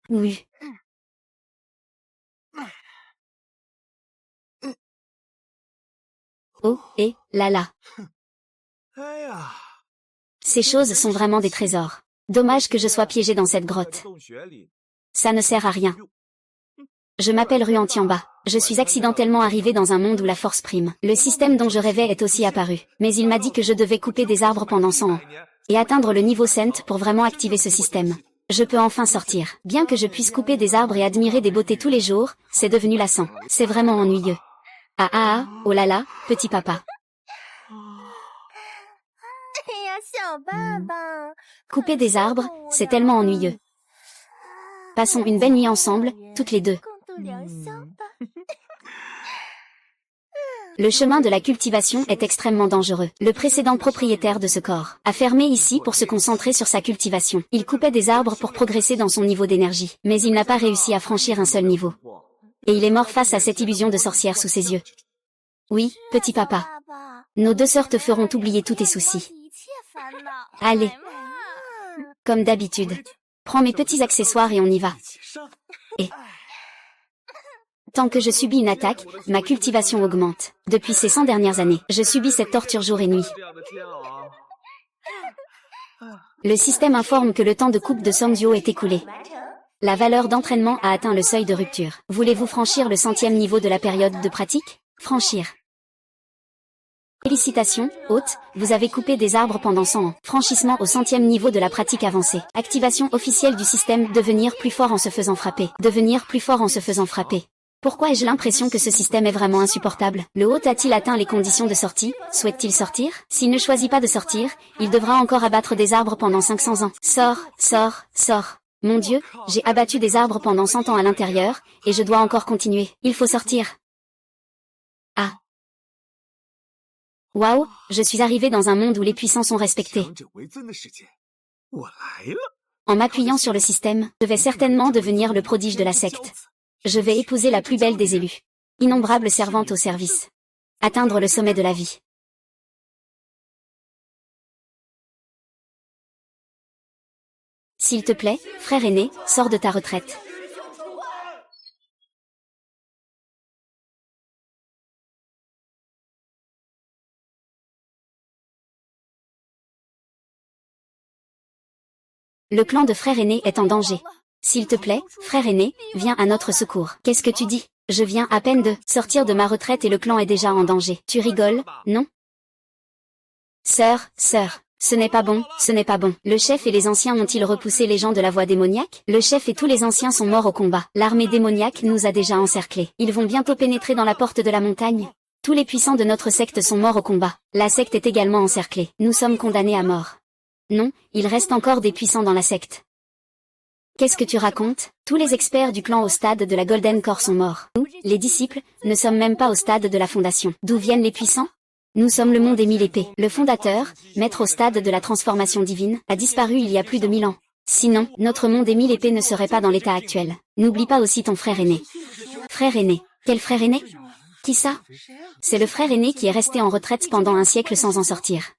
Oui. Oh, et, là là. Ces choses sont vraiment des trésors. Dommage que je sois piégé dans cette grotte. Ça ne sert à rien. Je m'appelle Ruan Tiamba. Je suis accidentellement arrivé dans un monde où la force prime. Le système dont je rêvais est aussi apparu. Mais il m'a dit que je devais couper des arbres pendant 100 ans. Et atteindre le niveau Saint pour vraiment activer ce système. Je peux enfin sortir. Bien que je puisse couper des arbres et admirer des beautés tous les jours, c'est devenu lassant. C'est vraiment ennuyeux. Ah ah ah, oh là là, petit papa. Couper des arbres, c'est tellement ennuyeux. Passons une belle nuit ensemble, toutes les deux. Le chemin de la cultivation est extrêmement dangereux. Le précédent propriétaire de ce corps a fermé ici pour se concentrer sur sa cultivation. Il coupait des arbres pour progresser dans son niveau d'énergie, mais il n'a pas réussi à franchir un seul niveau. Et il est mort face à cette illusion de sorcière sous ses yeux. Oui, petit papa. Nos deux sœurs te feront oublier tous tes soucis. Allez. Comme d'habitude. Prends mes petits accessoires et on y va. Et tant que je subis une attaque, ma cultivation augmente. Depuis ces 100 dernières années, je subis cette torture jour et nuit. Le système informe que le temps de coupe de Songzhuo est écoulé. La valeur d'entraînement a atteint le seuil de rupture. Voulez-vous franchir le 100e niveau de la période de pratique? Franchir. Félicitations, hôte, vous avez coupé des arbres pendant 100 ans. Franchissement au 100e niveau de la pratique avancée. Activation officielle du système, devenir plus fort en se faisant frapper. Devenir plus fort en se faisant frapper. Pourquoi ai-je l'impression que ce système est vraiment insupportable? Le hôte a-t-il atteint les conditions de sortie? Souhaite-t-il sortir? S'il ne choisit pas de sortir, il devra encore abattre des arbres pendant 500 ans. Sors, sors, sors. Mon Dieu, j'ai abattu des arbres pendant 100 ans à l'intérieur, et je dois encore continuer. Il faut sortir. Ah. Waouh, je suis arrivé dans un monde où les puissants sont respectés. En m'appuyant sur le système, je vais certainement devenir le prodige de la secte. Je vais épouser la plus belle des élus. Innombrables servantes au service. Atteindre le sommet de la vie. S'il te plaît, frère aîné, sors de ta retraite. Le clan de frère aîné est en danger. S'il te plaît, frère aîné, viens à notre secours. Qu'est-ce que tu dis? Je viens à peine de sortir de ma retraite et le clan est déjà en danger. Tu rigoles, non? Sœur, ce n'est pas bon, ce n'est pas bon. Le chef et les anciens ont-ils repoussé les gens de la voie démoniaque? Le chef et tous les anciens sont morts au combat. L'armée démoniaque nous a déjà encerclés. Ils vont bientôt pénétrer dans la porte de la montagne. Tous les puissants de notre secte sont morts au combat. La secte est également encerclée. Nous sommes condamnés à mort. Non, il reste encore des puissants dans la secte. Qu'est-ce que tu racontes? Tous les experts du clan au stade de la Golden Core sont morts. Nous, les disciples, ne sommes même pas au stade de la fondation. D'où viennent les puissants? Nous sommes le monde des 1000 épées. Le fondateur, maître au stade de la transformation divine, a disparu il y a plus de 1000 ans. Sinon, notre monde des 1000 épées ne serait pas dans l'état actuel. N'oublie pas aussi ton frère aîné. Frère aîné? Quel frère aîné? Qui ça? C'est le frère aîné qui est resté en retraite pendant un siècle sans en sortir.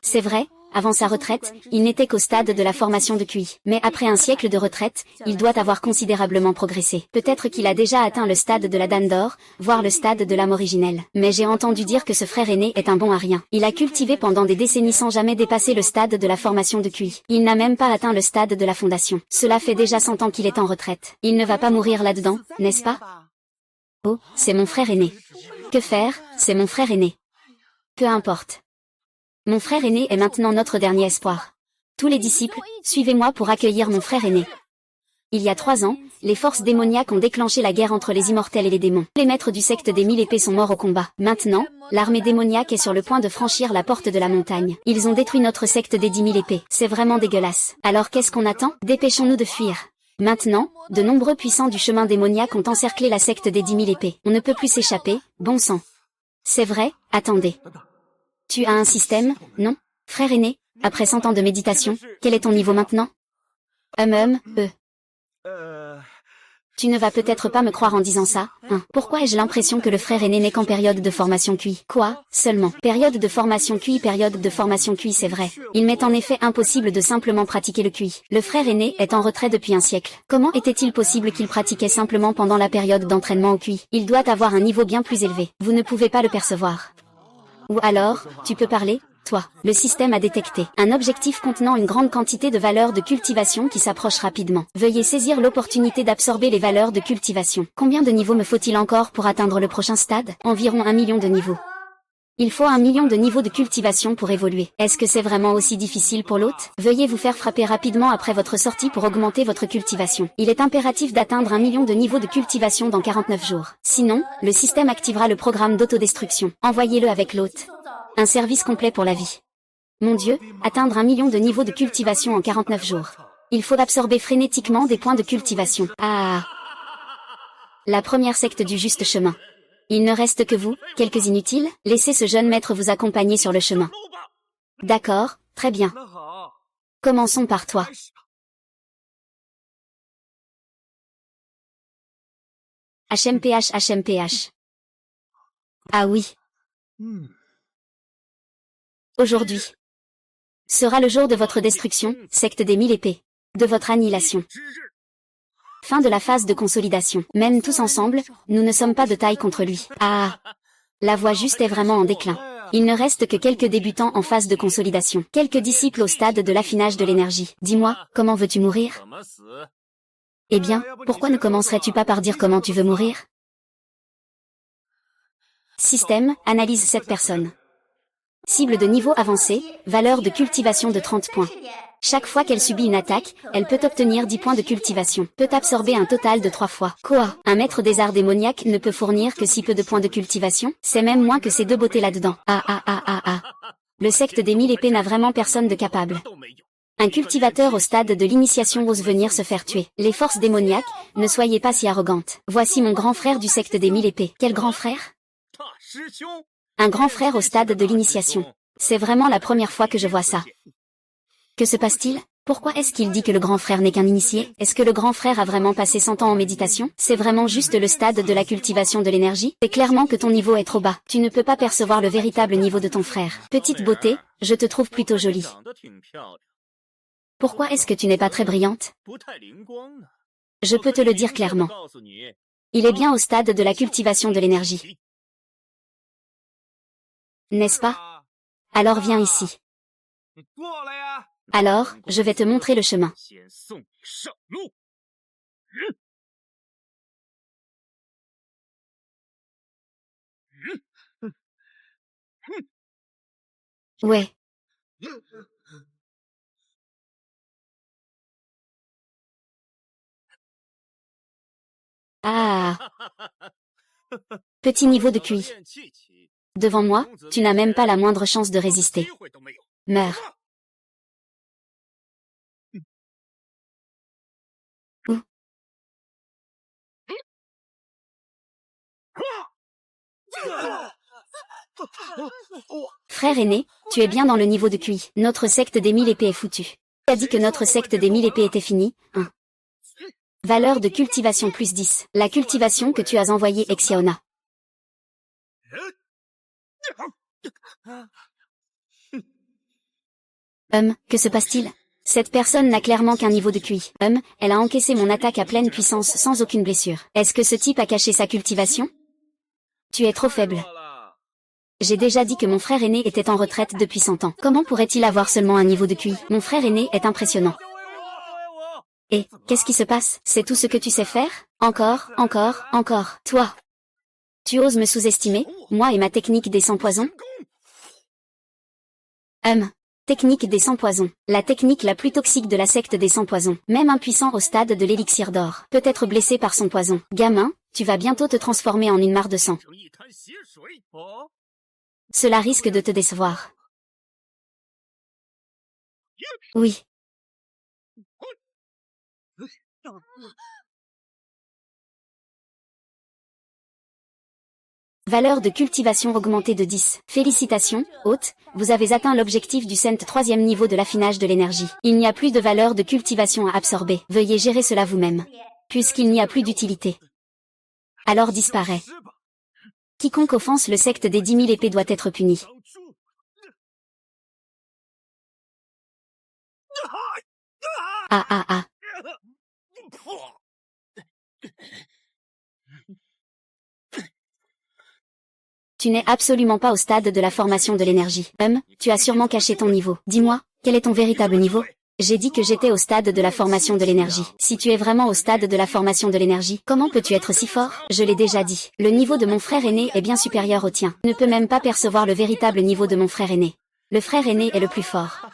C'est vrai, avant sa retraite, il n'était qu'au stade de la formation de QI. Mais après un siècle de retraite, il doit avoir considérablement progressé. Peut-être qu'il a déjà atteint le stade de la Dame d'Or, voire le stade de l'âme originelle. Mais j'ai entendu dire que ce frère aîné est un bon à rien. Il a cultivé pendant des décennies sans jamais dépasser le stade de la formation de QI. Il n'a même pas atteint le stade de la fondation. Cela fait déjà 100 ans qu'il est en retraite. Il ne va pas mourir là-dedans, n'est-ce pas? Oh, c'est mon frère aîné. Que faire? C'est mon frère aîné. Peu importe. Mon frère aîné est maintenant notre dernier espoir. Tous les disciples, suivez-moi pour accueillir mon frère aîné. Il y a 3 ans, les forces démoniaques ont déclenché la guerre entre les immortels et les démons. Les maîtres du secte des 1000 épées sont morts au combat. Maintenant, l'armée démoniaque est sur le point de franchir la porte de la montagne. Ils ont détruit notre secte des 10 000 épées. C'est vraiment dégueulasse. Alors qu'est-ce qu'on attend? Dépêchons-nous de fuir. Maintenant, de nombreux puissants du chemin démoniaque ont encerclé la secte des 10 000 épées. On ne peut plus s'échapper, bon sang. C'est vrai, attendez. Tu as un système, non? Frère aîné, après 100 ans de méditation, quel est ton niveau maintenant? Tu ne vas peut-être pas me croire en disant ça, hein. Pourquoi ai-je l'impression que le frère aîné n'est qu'en période de formation QI? Quoi? Seulement. Période de formation QI, période de formation QI, c'est vrai. Il m'est en effet impossible de simplement pratiquer le QI. Le frère aîné est en retrait depuis un siècle. Comment était-il possible qu'il pratiquait simplement pendant la période d'entraînement au QI? Il doit avoir un niveau bien plus élevé. Vous ne pouvez pas le percevoir. Ou alors, tu peux parler? Toi, le système a détecté un objectif contenant une grande quantité de valeurs de cultivation qui s'approche rapidement. Veuillez saisir l'opportunité d'absorber les valeurs de cultivation. Combien de niveaux me faut-il encore pour atteindre le prochain stade? Environ 1 million de niveaux. Il faut 1 million de niveaux de cultivation pour évoluer. Est-ce que c'est vraiment aussi difficile pour l'hôte? Veuillez vous faire frapper rapidement après votre sortie pour augmenter votre cultivation. Il est impératif d'atteindre 1 million de niveaux de cultivation dans 49 jours. Sinon, le système activera le programme d'autodestruction. Envoyez-le avec l'hôte. Un service complet pour la vie. Mon Dieu, atteindre 1 million de niveaux de cultivation en 49 jours. Il faut absorber frénétiquement des points de cultivation. Ah! La première secte du juste chemin. Il ne reste que vous, quelques inutiles, laissez ce jeune maître vous accompagner sur le chemin. D'accord, très bien. Commençons par toi. HMPH HMPH. Ah oui. Aujourd'hui sera le jour de votre destruction, secte des 1000 épées. De votre annihilation. Fin de la phase de consolidation. Même tous ensemble, nous ne sommes pas de taille contre lui. Ah! La voie juste est vraiment en déclin. Il ne reste que quelques débutants en phase de consolidation. Quelques disciples au stade de l'affinage de l'énergie. Dis-moi, comment veux-tu mourir? Eh bien, pourquoi ne commencerais-tu pas par dire comment tu veux mourir? Système, analyse cette personne. Cible de niveau avancé, valeur de cultivation de 30 points. Chaque fois qu'elle subit une attaque, elle peut obtenir 10 points de cultivation. Peut absorber un total de 3 fois. Quoi? Un maître des arts démoniaques ne peut fournir que si peu de points de cultivation? C'est même moins que ces deux beautés là-dedans. Le secte des 1000 épées n'a vraiment personne de capable. Un cultivateur au stade de l'initiation ose venir se faire tuer. Les forces démoniaques, ne soyez pas si arrogantes. Voici mon grand frère du secte des 1000 épées. Quel grand frère? Un grand frère au stade de l'initiation. C'est vraiment la première fois que je vois ça. Que se passe-t-il? Pourquoi est-ce qu'il dit que le grand frère n'est qu'un initié? Est-ce que le grand frère a vraiment passé 100 ans en méditation? C'est vraiment juste le stade de la cultivation de l'énergie? C'est clairement que ton niveau est trop bas. Tu ne peux pas percevoir le véritable niveau de ton frère. Petite beauté, je te trouve plutôt jolie. Pourquoi est-ce que tu n'es pas très brillante? Je peux te le dire clairement. Il est bien au stade de la cultivation de l'énergie. N'est-ce pas? Alors viens ici. Alors, je vais te montrer le chemin. Ouais. Ah. Petit niveau de QI. Devant moi, tu n'as même pas la moindre chance de résister. Meurs. Où? Frère aîné, tu es bien dans le niveau de QI. Notre secte des 1000 épées est foutue. Qui a dit que notre secte des 1000 épées était finie? 1. Valeur de cultivation plus 10. La cultivation que tu as envoyée Exiaona. Que se passe-t-il? Cette personne n'a clairement qu'un niveau de QI. Elle a encaissé mon attaque à pleine puissance sans aucune blessure. Est-ce que ce type a caché sa cultivation? Tu es trop faible. J'ai déjà dit que mon frère aîné était en retraite depuis 100 ans. Comment pourrait-il avoir seulement un niveau de QI? Mon frère aîné est impressionnant. Et, qu'est-ce qui se passe? C'est tout ce que tu sais faire? Encore. Toi. Tu oses me sous-estimer, moi et ma technique des 100 poisons? Technique des 100 poisons. La technique la plus toxique de la secte des 100 poisons. Même un puissant au stade de l'élixir d'or peut être blessé par son poison. Gamin, tu vas bientôt te transformer en une mare de sang. Cela risque de te décevoir. Oui. Valeur de cultivation augmentée de 10. Félicitations, hôte, vous avez atteint l'objectif du cent 3e niveau de l'affinage de l'énergie. Il n'y a plus de valeur de cultivation à absorber. Veuillez gérer cela vous-même. puisqu'il n'y a plus d'utilité. Alors disparaît. Quiconque offense le secte des 10 000 épées doit être puni. Ah ah ah. Tu n'es absolument pas au stade de la formation de l'énergie. Tu as sûrement caché ton niveau. Dis-moi, quel est ton véritable niveau? J'ai dit que j'étais au stade de la formation de l'énergie. Si tu es vraiment au stade de la formation de l'énergie, comment peux-tu être si fort? Je l'ai déjà dit. Le niveau de mon frère aîné est bien supérieur au tien. Tu ne peux même pas percevoir le véritable niveau de mon frère aîné. Le frère aîné est le plus fort.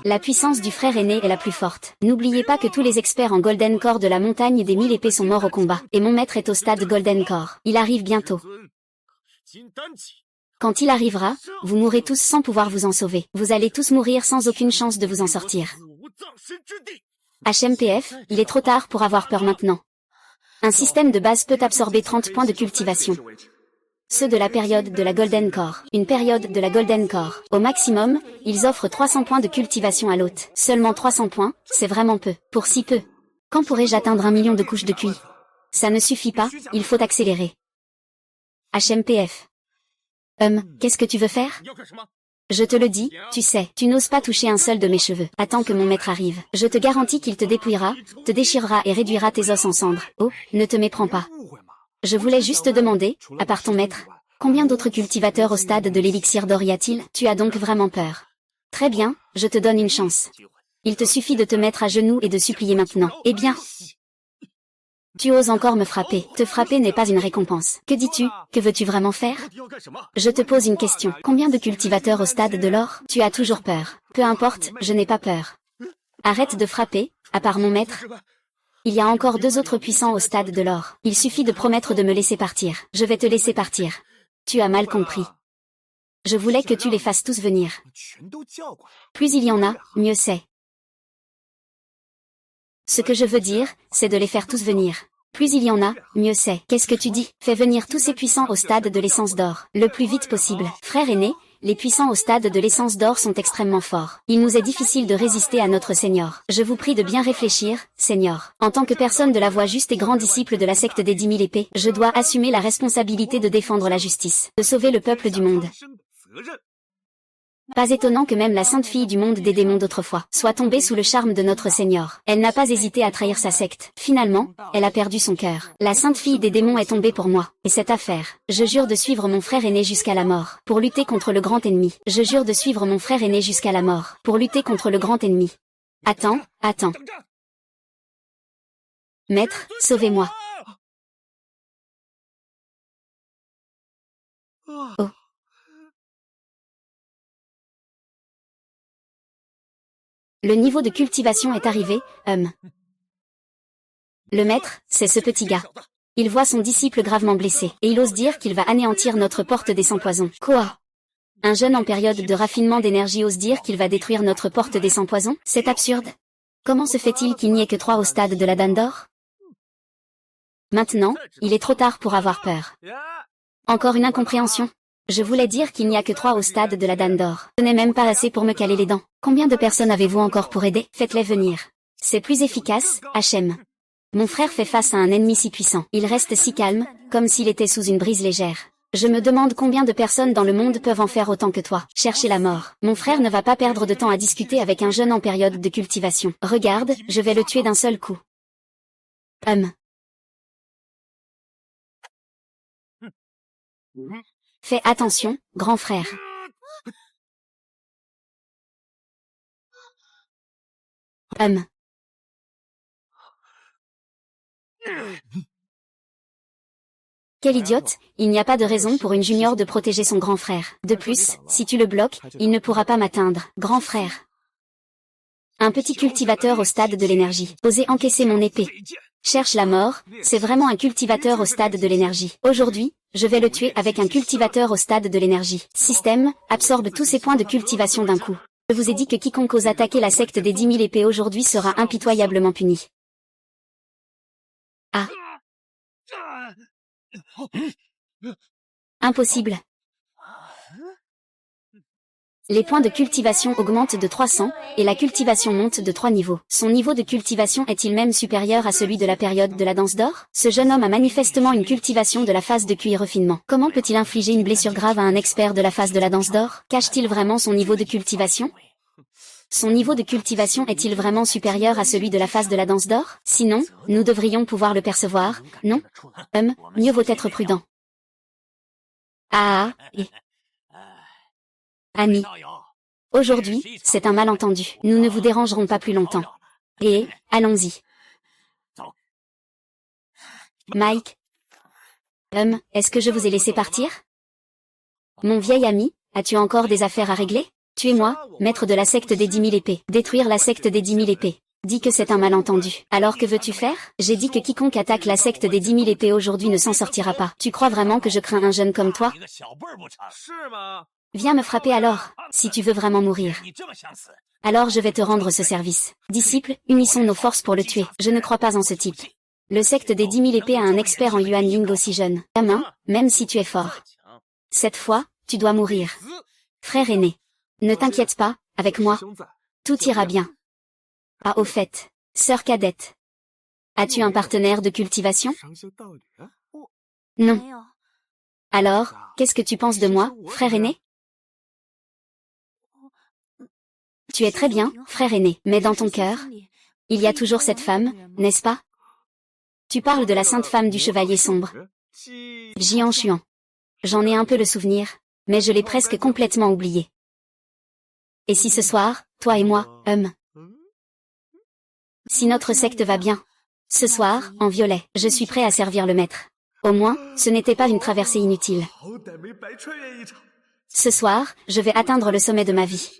La puissance du frère aîné est la plus forte. N'oubliez pas que tous les experts en Golden Core de la montagne des 1000 épées sont morts au combat. Et mon maître est au stade Golden Core. Il arrive bientôt. Quand il arrivera, vous mourrez tous sans pouvoir vous en sauver. Vous allez tous mourir sans aucune chance de vous en sortir. HMPF, il est trop tard pour avoir peur maintenant. Un système de base peut absorber 30 points de cultivation. Ceux de la période de la Golden Core. Une période de la Golden Core. Au maximum, ils offrent 300 points de cultivation à l'hôte. Seulement 300 points, c'est vraiment peu. Pour si peu. Quand pourrais-je atteindre 1 million de couches de QI? Ça ne suffit pas, il faut accélérer. HMPF. Qu'est-ce que tu veux faire? Je te le dis, tu sais, tu n'oses pas toucher un seul de mes cheveux. Attends que mon maître arrive. Je te garantis qu'il te dépouillera, te déchirera et réduira tes os en cendres. Oh, ne te méprends pas. Je voulais juste te demander, à part ton maître, combien d'autres cultivateurs au stade de l'élixir d'or y a-t-il? Tu as donc vraiment peur. Très bien, je te donne une chance. Il te suffit de te mettre à genoux et de supplier maintenant. Eh bien, tu oses encore me frapper. Te frapper n'est pas une récompense. Que dis-tu? Que veux-tu vraiment faire? Je te pose une question. Combien de cultivateurs au stade de l'or? Tu as toujours peur. Peu importe, je n'ai pas peur. Arrête de frapper, à part mon maître. Il y a encore 2 autres puissants au stade de l'or. Il suffit de promettre de me laisser partir. Je vais te laisser partir. Tu as mal compris. Je voulais que tu les fasses tous venir. Plus il y en a, mieux c'est. Ce que je veux dire, c'est de les faire tous venir. Plus il y en a, mieux c'est. Qu'est-ce que tu dis? Fais venir tous ces puissants au stade de l'essence d'or, le plus vite possible. Frère aîné, les puissants au stade de l'essence d'or sont extrêmement forts. Il nous est difficile de résister à notre Seigneur. Je vous prie de bien réfléchir, Seigneur. En tant que personne de la voie juste et grand disciple de la secte des 10 000 épées, je dois assumer la responsabilité de défendre la justice, de sauver le peuple du monde. Pas étonnant que même la sainte fille du monde des démons d'autrefois soit tombée sous le charme de notre Seigneur. Elle n'a pas hésité à trahir sa secte. Finalement, elle a perdu son cœur. La sainte fille des démons est tombée pour moi. Et cette affaire, je jure de suivre mon frère aîné jusqu'à la mort, pour lutter contre le grand ennemi. Je jure de suivre mon frère aîné jusqu'à la mort, pour lutter contre le grand ennemi. Attends, attends. Maître, sauvez-moi. Oh. Le niveau de cultivation est arrivé, Le maître, c'est ce petit gars. Il voit son disciple gravement blessé, et il ose dire qu'il va anéantir notre porte des sans-poisons. Quoi? Un jeune en période de raffinement d'énergie ose dire qu'il va détruire notre porte des sans-poisons? C'est absurde. Comment se fait-il qu'il n'y ait que 3 au stade de la Dame d'or? Maintenant, il est trop tard pour avoir peur. Encore une incompréhension. Je voulais dire qu'il n'y a que 3 au stade de la Dame d'or. Ce n'est même pas assez pour me caler les dents. Combien de personnes avez-vous encore pour aider? Faites-les venir. C'est plus efficace, HM. Mon frère fait face à un ennemi si puissant. Il reste si calme, comme s'il était sous une brise légère. Je me demande combien de personnes dans le monde peuvent en faire autant que toi. Chercher la mort. Mon frère ne va pas perdre de temps à discuter avec un jeune en période de cultivation. Regarde, je vais le tuer d'un seul coup. Fais attention, grand frère. Quel idiote, il n'y a pas de raison pour une junior de protéger son grand frère. De plus, si tu le bloques, il ne pourra pas m'atteindre. Grand frère. Un petit cultivateur au stade de l'énergie. Osez encaisser mon épée. Cherche la mort, c'est vraiment un cultivateur au stade de l'énergie. Aujourd'hui, je vais le tuer avec un cultivateur au stade de l'énergie. Système, absorbe tous ces points de cultivation d'un coup. Je vous ai dit que quiconque ose attaquer la secte des 10 000 épées aujourd'hui sera impitoyablement puni. Ah. Impossible. Les points de cultivation augmentent de 300, et la cultivation monte de 3 niveaux. Son niveau de cultivation est-il même supérieur à celui de la période de la danse d'or? Ce jeune homme a manifestement une cultivation de la phase de QI refinement. Comment peut-il infliger une blessure grave à un expert de la phase de la danse d'or? Cache-t-il vraiment son niveau de cultivation? Son niveau de cultivation est-il vraiment supérieur à celui de la phase de la danse d'or? Sinon, nous devrions pouvoir le percevoir, non? Mieux vaut être prudent. Ami. Aujourd'hui, c'est un malentendu. Nous ne vous dérangerons pas plus longtemps. Et, allons-y. Mike. Est-ce que je vous ai laissé partir? Mon vieil ami, as-tu encore des affaires à régler? Tuez-moi, maître de la secte des 10 000 épées. Détruire la secte des 10 000 épées. Dis que c'est un malentendu. Alors que veux-tu faire? J'ai dit que quiconque attaque la secte des 10 000 épées aujourd'hui ne s'en sortira pas. Tu crois vraiment que je crains un jeune comme toi? Viens me frapper alors, si tu veux vraiment mourir. Alors je vais te rendre ce service. Disciples, unissons nos forces pour le tuer. Je ne crois pas en ce type. Le secte des 10 000 épées a un expert en Yuan Ying aussi jeune. Gamin, même si tu es fort. Cette fois, tu dois mourir. Frère aîné. Ne t'inquiète pas, avec moi. Tout ira bien. Ah au fait, sœur cadette. As-tu un partenaire de cultivation? Non. Alors, qu'est-ce que tu penses de moi, frère aîné? Tu es très bien, frère aîné, mais dans ton cœur, il y a toujours cette femme, n'est-ce pas? Tu parles de la sainte femme du chevalier sombre. Jian Xuan. J'en ai un peu le souvenir, mais je l'ai presque complètement oublié. Et si ce soir, toi et moi, si notre secte va bien, ce soir, en violet, je suis prêt à servir le maître. Au moins, ce n'était pas une traversée inutile. Ce soir, je vais atteindre le sommet de ma vie.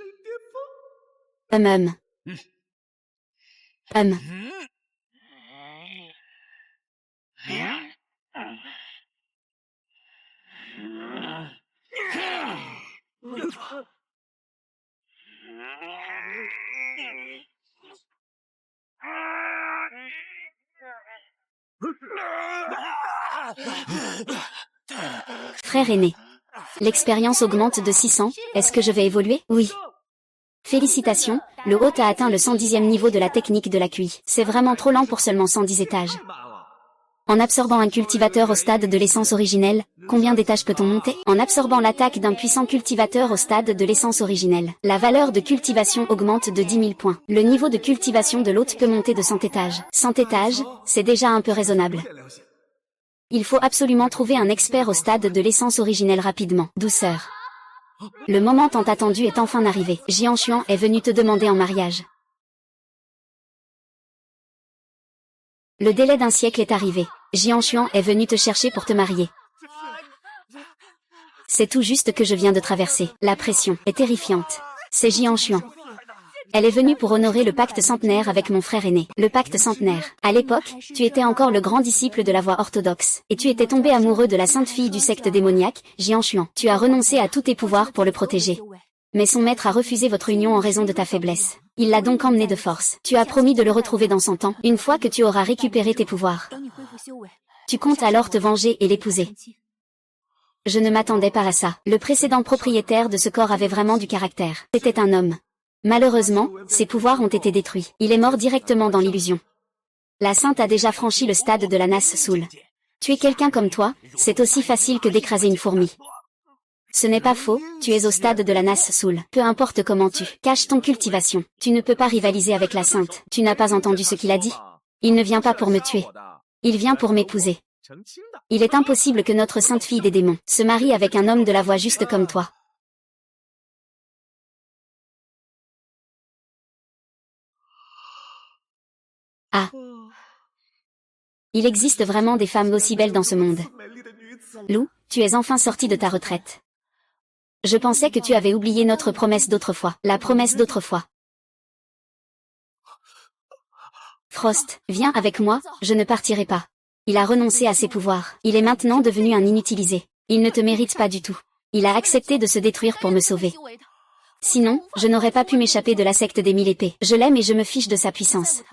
Frère aîné. L'expérience augmente de 600, est-ce que je vais évoluer? Oui. Félicitations, le hôte a atteint le 110e niveau de la technique de la QI. C'est vraiment trop lent pour seulement 110 étages. En absorbant un cultivateur au stade de l'essence originelle, combien d'étages peut-on monter? En absorbant l'attaque d'un puissant cultivateur au stade de l'essence originelle, la valeur de cultivation augmente de 10 000 points. Le niveau de cultivation de l'hôte peut monter de 100 étages. 100 étages, c'est déjà un peu raisonnable. Il faut absolument trouver un expert au stade de l'essence originelle rapidement. Douceur. Le moment tant attendu est enfin arrivé. Jian Xuan est venu te demander en mariage. Le délai d'un siècle est arrivé. Jian Xuan est venu te chercher pour te marier. C'est tout juste que je viens de traverser. La pression est terrifiante. C'est Jian Xuan. Elle est venue pour honorer le pacte centenaire avec mon frère aîné. Le pacte centenaire. À l'époque, tu étais encore le grand disciple de la voie orthodoxe. Et tu étais tombé amoureux de la sainte fille du secte démoniaque, Jian Xuan. Tu as renoncé à tous tes pouvoirs pour le protéger. Mais son maître a refusé votre union en raison de ta faiblesse. Il l'a donc emmené de force. Tu as promis de le retrouver dans 100 ans, une fois que tu auras récupéré tes pouvoirs. Tu comptes alors te venger et l'épouser. Je ne m'attendais pas à ça. Le précédent propriétaire de ce corps avait vraiment du caractère. C'était un homme. Malheureusement, ses pouvoirs ont été détruits. Il est mort directement dans l'illusion. La sainte a déjà franchi le stade de la Nas Soul. Tuer quelqu'un comme toi, c'est aussi facile que d'écraser une fourmi. Ce n'est pas faux, tu es au stade de la Nas Soul. Peu importe comment tu caches ton cultivation, tu ne peux pas rivaliser avec la sainte. Tu n'as pas entendu ce qu'il a dit? Il ne vient pas pour me tuer. Il vient pour m'épouser. Il est impossible que notre sainte fille des démons se marie avec un homme de la voix juste comme toi. Ah. Il existe vraiment des femmes aussi belles dans ce monde. Lou, tu es enfin sortie de ta retraite. Je pensais que tu avais oublié notre promesse d'autrefois. La promesse d'autrefois. Frost, viens avec moi, je ne partirai pas. Il a renoncé à ses pouvoirs. Il est maintenant devenu un inutilisé. Il ne te mérite pas du tout. Il a accepté de se détruire pour me sauver. Sinon, je n'aurais pas pu m'échapper de la secte des 1000 épées. Je l'aime et je me fiche de sa puissance.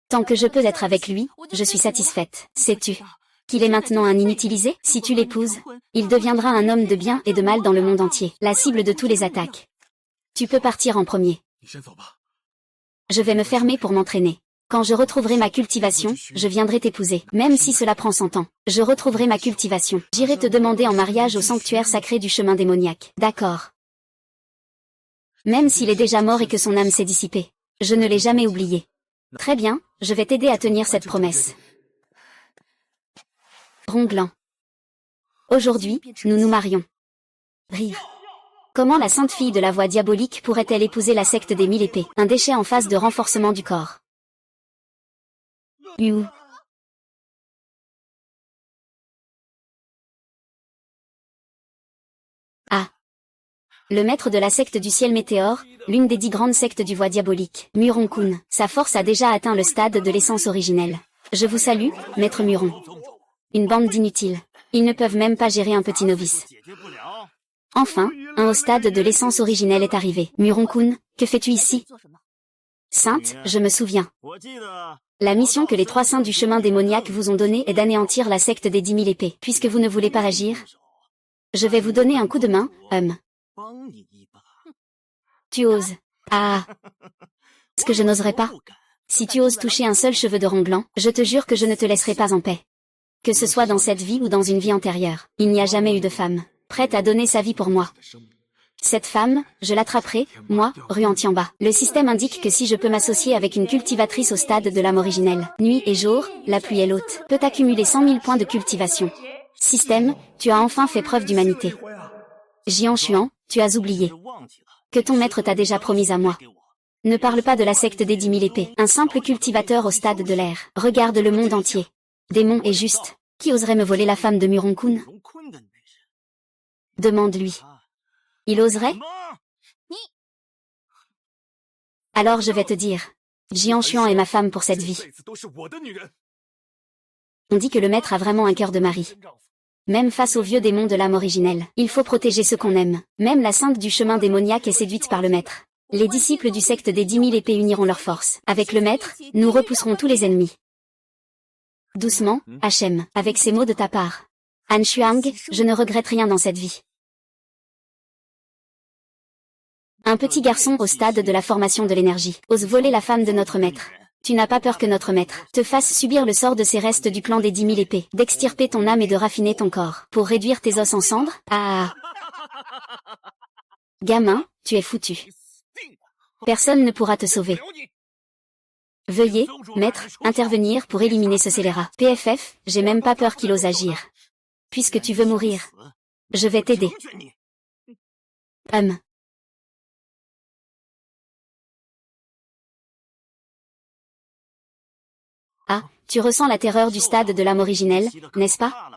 Tant que je peux être avec lui, je suis satisfaite. Sais-tu? Qu'il est maintenant un inutilisé? Si tu l'épouses, il deviendra un homme de bien et de mal dans le monde entier, la cible de tous les attaques. Tu peux partir en premier. Je vais me fermer pour m'entraîner. Quand je retrouverai ma cultivation, je viendrai t'épouser. Même si cela prend 100 ans, je retrouverai ma cultivation. J'irai te demander en mariage au sanctuaire sacré du chemin démoniaque. D'accord. Même s'il est déjà mort et que son âme s'est dissipée. Je ne l'ai jamais oublié. Très bien, je vais t'aider à tenir cette promesse. Ronglan. Aujourd'hui, nous nous marions. Rire. Comment la sainte fille de la voix diabolique pourrait-elle épouser la secte des 1000 épées, un déchet en phase de renforcement du corps? You. Ah. Le maître de la secte du ciel météore, l'une des 10 grandes sectes du voix diabolique, Muron-kun. Sa force a déjà atteint le stade de l'essence originelle. Je vous salue, maître Muron. Une bande d'inutiles. Ils ne peuvent même pas gérer un petit novice. Enfin, un au stade de l'essence originelle est arrivé. Muron-kun, que fais-tu ici? Sainte, je me souviens. La mission que les 3 saints du chemin démoniaque vous ont donnée est d'anéantir la secte des 10 000 épées. Puisque vous ne voulez pas agir, je vais vous donner un coup de main, Tu oses. Ah. Est-ce que je n'oserais pas? Si tu oses toucher un seul cheveu de Ronglan, je te jure que je ne te laisserai pas en paix. Que ce soit dans cette vie ou dans une vie antérieure, il n'y a jamais eu de femme prête à donner sa vie pour moi. Cette femme, je l'attraperai, moi, Ruan Tianba. Le système indique que si je peux m'associer avec une cultivatrice au stade de l'âme originelle, nuit et jour, la pluie et l'hôte, peut accumuler 100 000 points de cultivation. Système, tu as enfin fait preuve d'humanité. Jian Xuan, tu as oublié que ton maître t'a déjà promis à moi. Ne parle pas de la secte des 10 000 épées, un simple cultivateur au stade de l'air. Regarde le monde entier. Démon est juste. Qui oserait me voler la femme de Muron-kun? Demande-lui. Il oserait? Alors je vais te dire. Jian Xuan est ma femme pour cette vie. On dit que le maître a vraiment un cœur de mari. Même face au vieux démon de l'âme originelle, il faut protéger ceux qu'on aime. Même la sainte du chemin démoniaque est séduite par le maître. Les disciples du secte des 10 000 épées uniront leurs forces. Avec le maître, nous repousserons tous les ennemis. Doucement, Hachem, avec ces mots de ta part. Han Shuang, je ne regrette rien dans cette vie. Un petit garçon au stade de la formation de l'énergie ose voler la femme de notre maître. Tu n'as pas peur que notre maître te fasse subir le sort de ces restes du clan des 10 000 épées, d'extirper ton âme et de raffiner ton corps, pour réduire tes os en cendres? Ah. Gamin, tu es foutu. Personne ne pourra te sauver. Veuillez, maître, intervenir pour éliminer ce scélérat. PFF, j'ai même pas peur qu'il ose agir. Puisque tu veux mourir, je vais t'aider. Ah, tu ressens la terreur du stade de l'âme originelle, n'est-ce pas?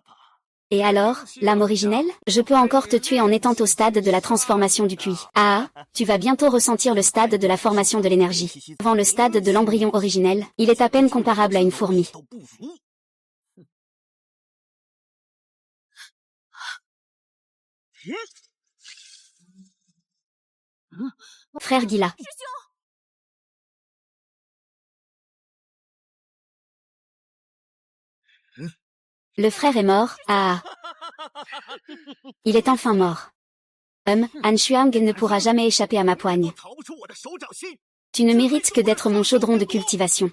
Et alors, l'âme originelle? Je peux encore te tuer en étant au stade de la transformation du QI. Ah, tu vas bientôt ressentir le stade de la formation de l'énergie. Avant le stade de l'embryon originel, il est à peine comparable à une fourmi. Frère Gila. Le frère est mort, ah. Il est enfin mort. Han Shuang ne pourra jamais échapper à ma poigne. Tu ne mérites que d'être mon chaudron de cultivation.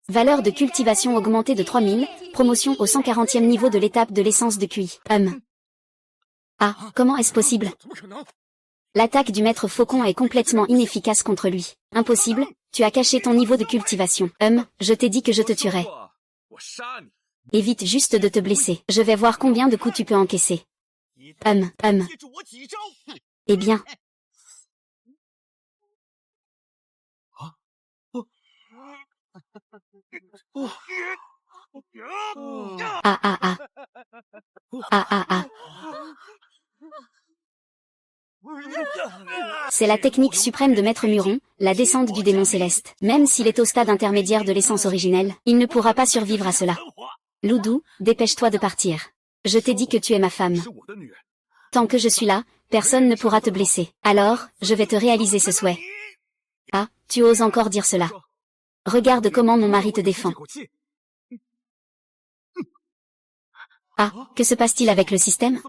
Valeur de cultivation augmentée de 3000, promotion au 140e niveau de l'étape de l'essence de QI. Ah, comment est-ce possible? L'attaque du maître faucon est complètement inefficace contre lui. Impossible, tu as caché ton niveau de cultivation. Je t'ai dit que je te tuerais. Évite juste de te blesser. Je vais voir combien de coups tu peux encaisser. Eh bien. C'est la technique suprême de Maître Muron, la descente du démon céleste. Même s'il est au stade intermédiaire de l'essence originelle, il ne pourra pas survivre à cela. Loudou, dépêche-toi de partir. Je t'ai dit que tu es ma femme. Tant que je suis là, Personne ne pourra te blesser. Alors, je vais te réaliser ce souhait. Ah, tu oses encore dire cela. Regarde comment mon mari te défend. Ah, que se passe-t-il avec le système?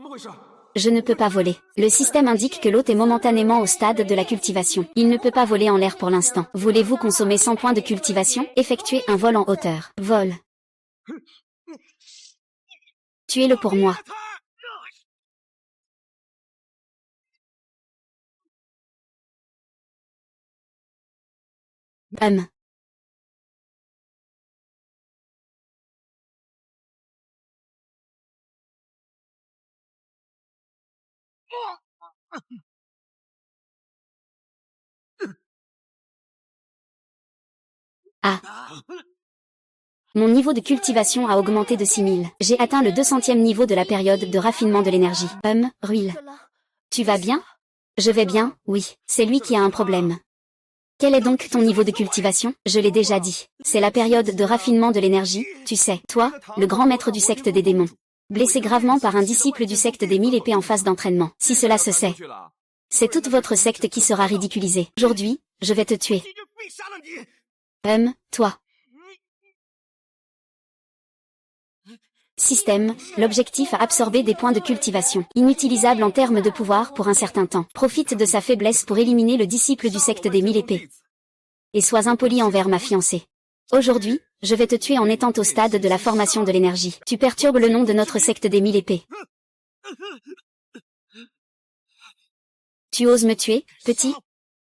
Je ne peux pas voler. Le système indique que l'hôte est momentanément au stade de la cultivation. Il ne peut pas voler en l'air pour l'instant. Voulez-vous consommer 100 points de cultivation? Effectuer un vol en hauteur. Vol. Tuez-le pour moi. Ah. Mon niveau de cultivation a augmenté de 6000. J'ai atteint le 200e niveau de la période de raffinement de l'énergie. Ruil. Tu vas bien? Je vais bien, oui. C'est lui qui a un problème. Quel est donc ton niveau de cultivation? Je l'ai déjà dit. C'est la période de raffinement de l'énergie, tu sais. Toi, le grand maître du secte des démons. Blessé gravement par un disciple du secte des 1000 épées en phase d'entraînement. Si cela se sait, c'est toute votre secte qui sera ridiculisée. Aujourd'hui, je vais te tuer. Toi. Système, l'objectif a absorbé des points de cultivation, inutilisables en termes de pouvoir pour un certain temps. Profite de sa faiblesse pour éliminer le disciple du secte des 1000 épées. Et sois impoli envers ma fiancée. Aujourd'hui, je vais te tuer en étant au stade de la formation de l'énergie. Tu perturbes le nom de notre secte des 1000 épées. Tu oses me tuer, petit?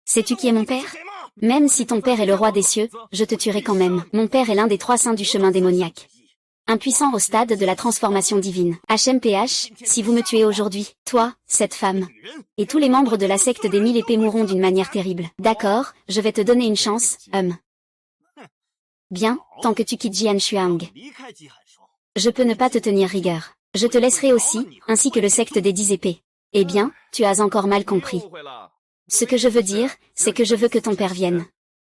Sais-tu qui est mon père? Même si ton père est le roi des cieux, je te tuerai quand même. Mon père est l'un des 3 saints du chemin démoniaque. Impuissant au stade de la transformation divine. HMPH, si vous me tuez aujourd'hui, toi, cette femme, et tous les membres de la secte des 1000 épées mourront d'une manière terrible. D'accord, je vais te donner une chance, Bien, tant que tu quittes Jian Shuang. Je peux ne pas te tenir rigueur. Je te laisserai aussi, ainsi que le secte des 10 épées. Eh bien, tu as encore mal compris. Ce que je veux dire, c'est que je veux que ton père vienne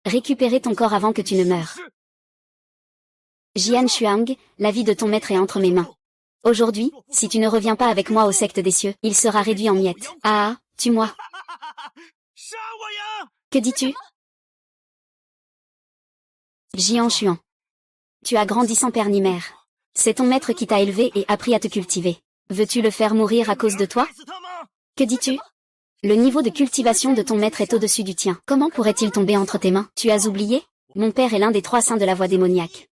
récupérer ton corps avant que tu ne meures. Jian Shuang, la vie de ton maître est entre mes mains. Aujourd'hui, si tu ne reviens pas avec moi au secte des cieux, il sera réduit en miettes. Ah, tue-moi. Que dis-tu? Jian Shuang. Tu as grandi sans père ni mère. C'est ton maître qui t'a élevé et appris à te cultiver. Veux-tu le faire mourir à cause de toi? Que dis-tu? Le niveau de cultivation de ton maître est au-dessus du tien. Comment pourrait-il tomber entre tes mains? Tu as oublié? Mon père est l'un des 3 saints de la voie démoniaque.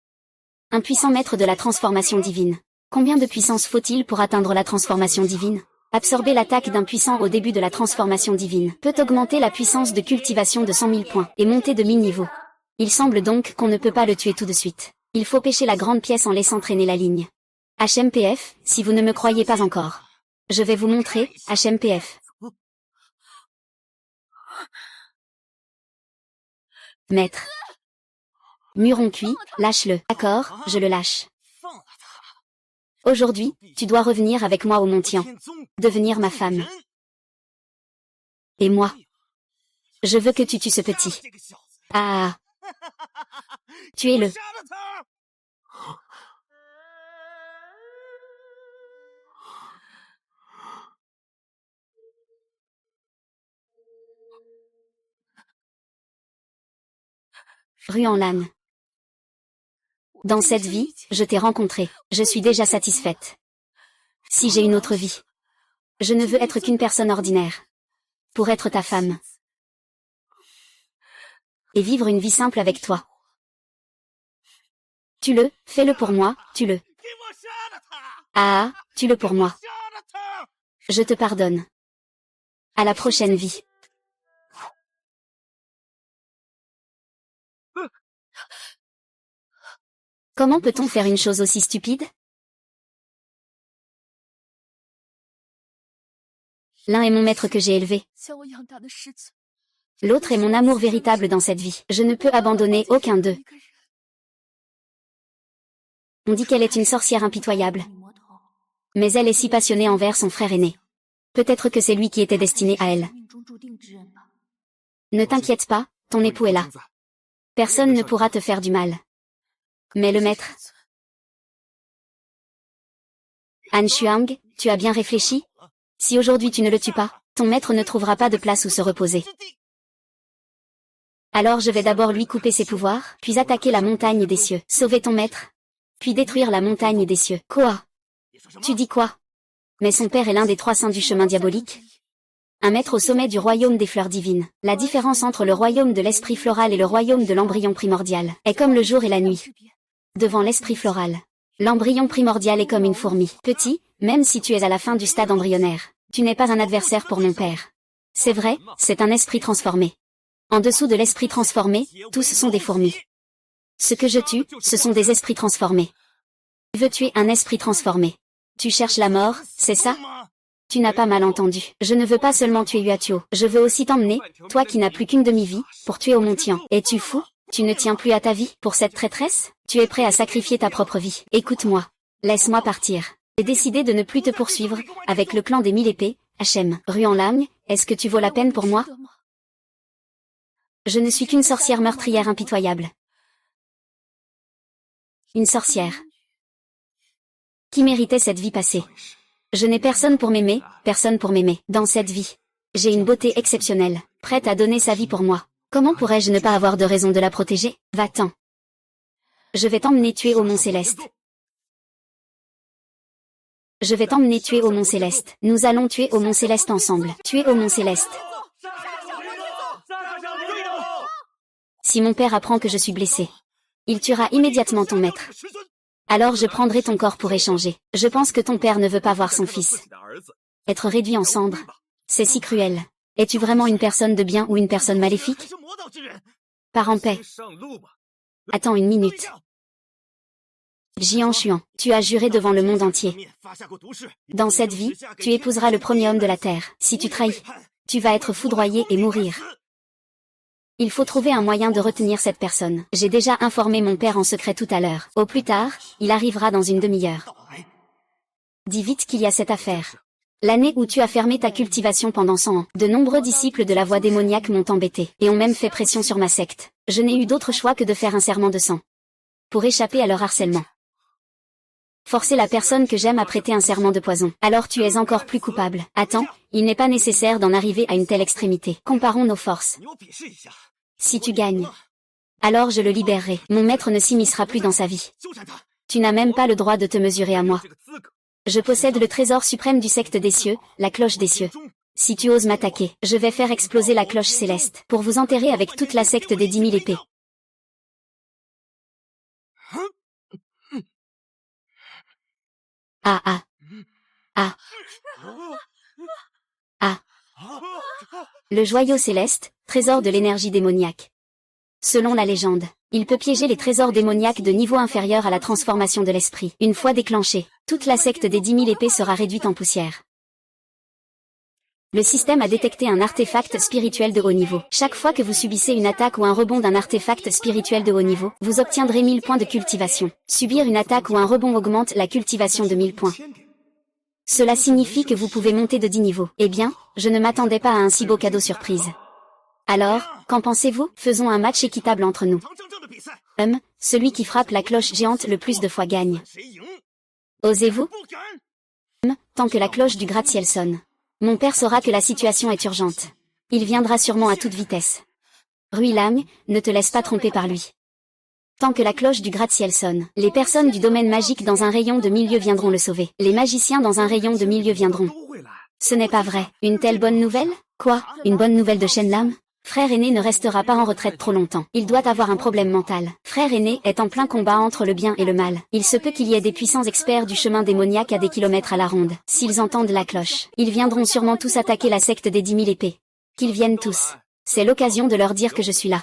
Un puissant maître de la transformation divine. Combien de puissance faut-il pour atteindre la transformation divine? Absorber l'attaque d'un puissant au début de la transformation divine peut augmenter la puissance de cultivation de 100 000 points et monter de 1000 niveaux. Il semble donc qu'on ne peut pas le tuer tout de suite. Il faut pêcher la grande pièce en laissant traîner la ligne. HMPF, si vous ne me croyez pas encore. Je vais vous montrer, HMPF. Maître. Muron cuit, lâche-le. D'accord, je le lâche. Aujourd'hui, tu dois revenir avec moi au Mont Tian. Devenir ma femme. Et moi. Je veux que tu tues ce petit. Ah. Tuez-le. Ruan-Lan. Dans cette vie, je t'ai rencontré. Je suis déjà satisfaite. Si j'ai une autre vie, je ne veux être qu'une personne ordinaire. Pour être ta femme. Et vivre une vie simple avec toi. Tue-le, fais-le pour moi, tue-le. Ah, tue-le pour moi. Je te pardonne. À la prochaine vie. Comment peut-on faire une chose aussi stupide? L'un est mon maître que j'ai élevé. L'autre est mon amour véritable dans cette vie. Je ne peux abandonner aucun d'eux. On dit qu'elle est une sorcière impitoyable. Mais elle est si passionnée envers son frère aîné. Peut-être que c'est lui qui était destiné à elle. Ne t'inquiète pas, ton époux est là. Personne ne pourra te faire du mal. Mais le maître... Han Shuang, tu as bien réfléchi? Si aujourd'hui tu ne le tues pas, Ton maître ne trouvera pas de place où se reposer. Alors je vais d'abord lui couper ses pouvoirs, puis attaquer la montagne des cieux, sauver ton maître, puis détruire la montagne des cieux. Quoi? Tu dis quoi? Mais son père est l'un des 3 saints du chemin diabolique. Un maître au sommet du royaume des fleurs divines. La différence entre le royaume de l'esprit floral et le royaume de l'embryon primordial est comme le jour et la nuit. Devant l'esprit floral, l'embryon primordial est comme une fourmi. Petit, même si tu es à la fin du stade embryonnaire, tu n'es pas un adversaire pour mon père. C'est vrai, c'est un esprit transformé. En dessous de l'esprit transformé, tous sont des fourmis. Ce que je tue, ce sont des esprits transformés. Tu veux tuer un esprit transformé. Tu cherches la mort, c'est ça? Tu n'as pas mal entendu. Je ne veux pas seulement tuer Yuatio, je veux aussi t'emmener, toi qui n'as plus qu'une demi-vie, pour tuer Omontian. Es-tu fou? Tu ne tiens plus à ta vie, pour cette traîtresse? Tu es prêt à sacrifier ta propre vie. Écoute-moi. Laisse-moi partir. J'ai décidé de ne plus te poursuivre, avec le clan des 1000 épées, Hachem. Ruan-Lamgne, est-ce que tu vaux la peine pour moi? Je ne suis qu'une sorcière meurtrière impitoyable. Une sorcière. Qui méritait cette vie passée. Je n'ai personne pour m'aimer, personne pour m'aimer. Dans cette vie, j'ai une beauté exceptionnelle, prête à donner sa vie pour moi. Comment pourrais-je ne pas avoir de raison de la protéger? Va-t'en. Je vais t'emmener tuer au Mont Céleste. Je vais t'emmener tuer au Mont Céleste. Nous allons tuer au Mont Céleste ensemble. Tuer au Mont Céleste. Si mon père apprend que je suis blessé, il tuera immédiatement ton maître. Alors je prendrai ton corps pour échanger. Je pense que ton père ne veut pas voir son fils être réduit en cendres. C'est si cruel. Es-tu vraiment une personne de bien ou une personne maléfique? Pars en paix. Attends une minute. Jian Xuan, tu as juré devant le monde entier. Dans cette vie, tu épouseras le premier homme de la terre. Si tu trahis, tu vas être foudroyé et mourir. Il faut trouver un moyen de retenir cette personne. J'ai déjà informé mon père en secret tout à l'heure. Au plus tard, il arrivera dans une demi-heure. Dis vite qu'il y a cette affaire. L'année où tu as fermé ta cultivation pendant 100 ans, de nombreux disciples de la voie démoniaque m'ont embêté, et ont même fait pression sur ma secte. Je n'ai eu d'autre choix que de faire un serment de sang. Pour échapper à leur harcèlement. Forcer la personne que j'aime à prêter un serment de poison. Alors tu es encore plus coupable. Attends, il n'est pas nécessaire d'en arriver à une telle extrémité. Comparons nos forces. Si tu gagnes, alors je le libérerai. Mon maître ne s'immiscera plus dans sa vie. Tu n'as même pas le droit de te mesurer à moi. Je possède le trésor suprême du secte des cieux, la cloche des cieux. Si tu oses m'attaquer, je vais faire exploser la cloche céleste, pour vous enterrer avec toute la secte des 10 000 épées. Ah ah. Ah. Ah. Le joyau céleste, trésor de l'énergie démoniaque. Selon la légende, il peut piéger les trésors démoniaques de niveau inférieur à la transformation de l'esprit. Une fois déclenché, toute la secte des 10 000 épées sera réduite en poussière. Le système a détecté un artefact spirituel de haut niveau. Chaque fois que vous subissez une attaque ou un rebond d'un artefact spirituel de haut niveau, vous obtiendrez 1000 points de cultivation. Subir une attaque ou un rebond augmente la cultivation de 1000 points. Cela signifie que vous pouvez monter de 10 niveaux. Eh bien, je ne m'attendais pas à un si beau cadeau surprise. Alors, qu'en pensez-vous? Faisons un match équitable entre nous. Celui qui frappe la cloche géante le plus de fois gagne. Osez-vous? Tant que la cloche du gratte-ciel sonne. Mon père saura que la situation est urgente. Il viendra sûrement à toute vitesse. Ruilang, ne te laisse pas tromper par lui. Tant que la cloche du gratte-ciel sonne, les personnes du domaine magique dans un rayon de 1000 lieues viendront le sauver. Les magiciens dans un rayon de 1000 lieues viendront. Ce n'est pas vrai. Une telle bonne nouvelle? Quoi? Une bonne nouvelle de Shenlam? Frère aîné ne restera pas en retraite trop longtemps. Il doit avoir un problème mental. Frère aîné est en plein combat entre le bien et le mal. Il se peut qu'il y ait des puissants experts du chemin démoniaque à des kilomètres à la ronde. S'ils entendent la cloche, ils viendront sûrement tous attaquer la secte des 10 000 épées. Qu'ils viennent tous. C'est l'occasion de leur dire que je suis là.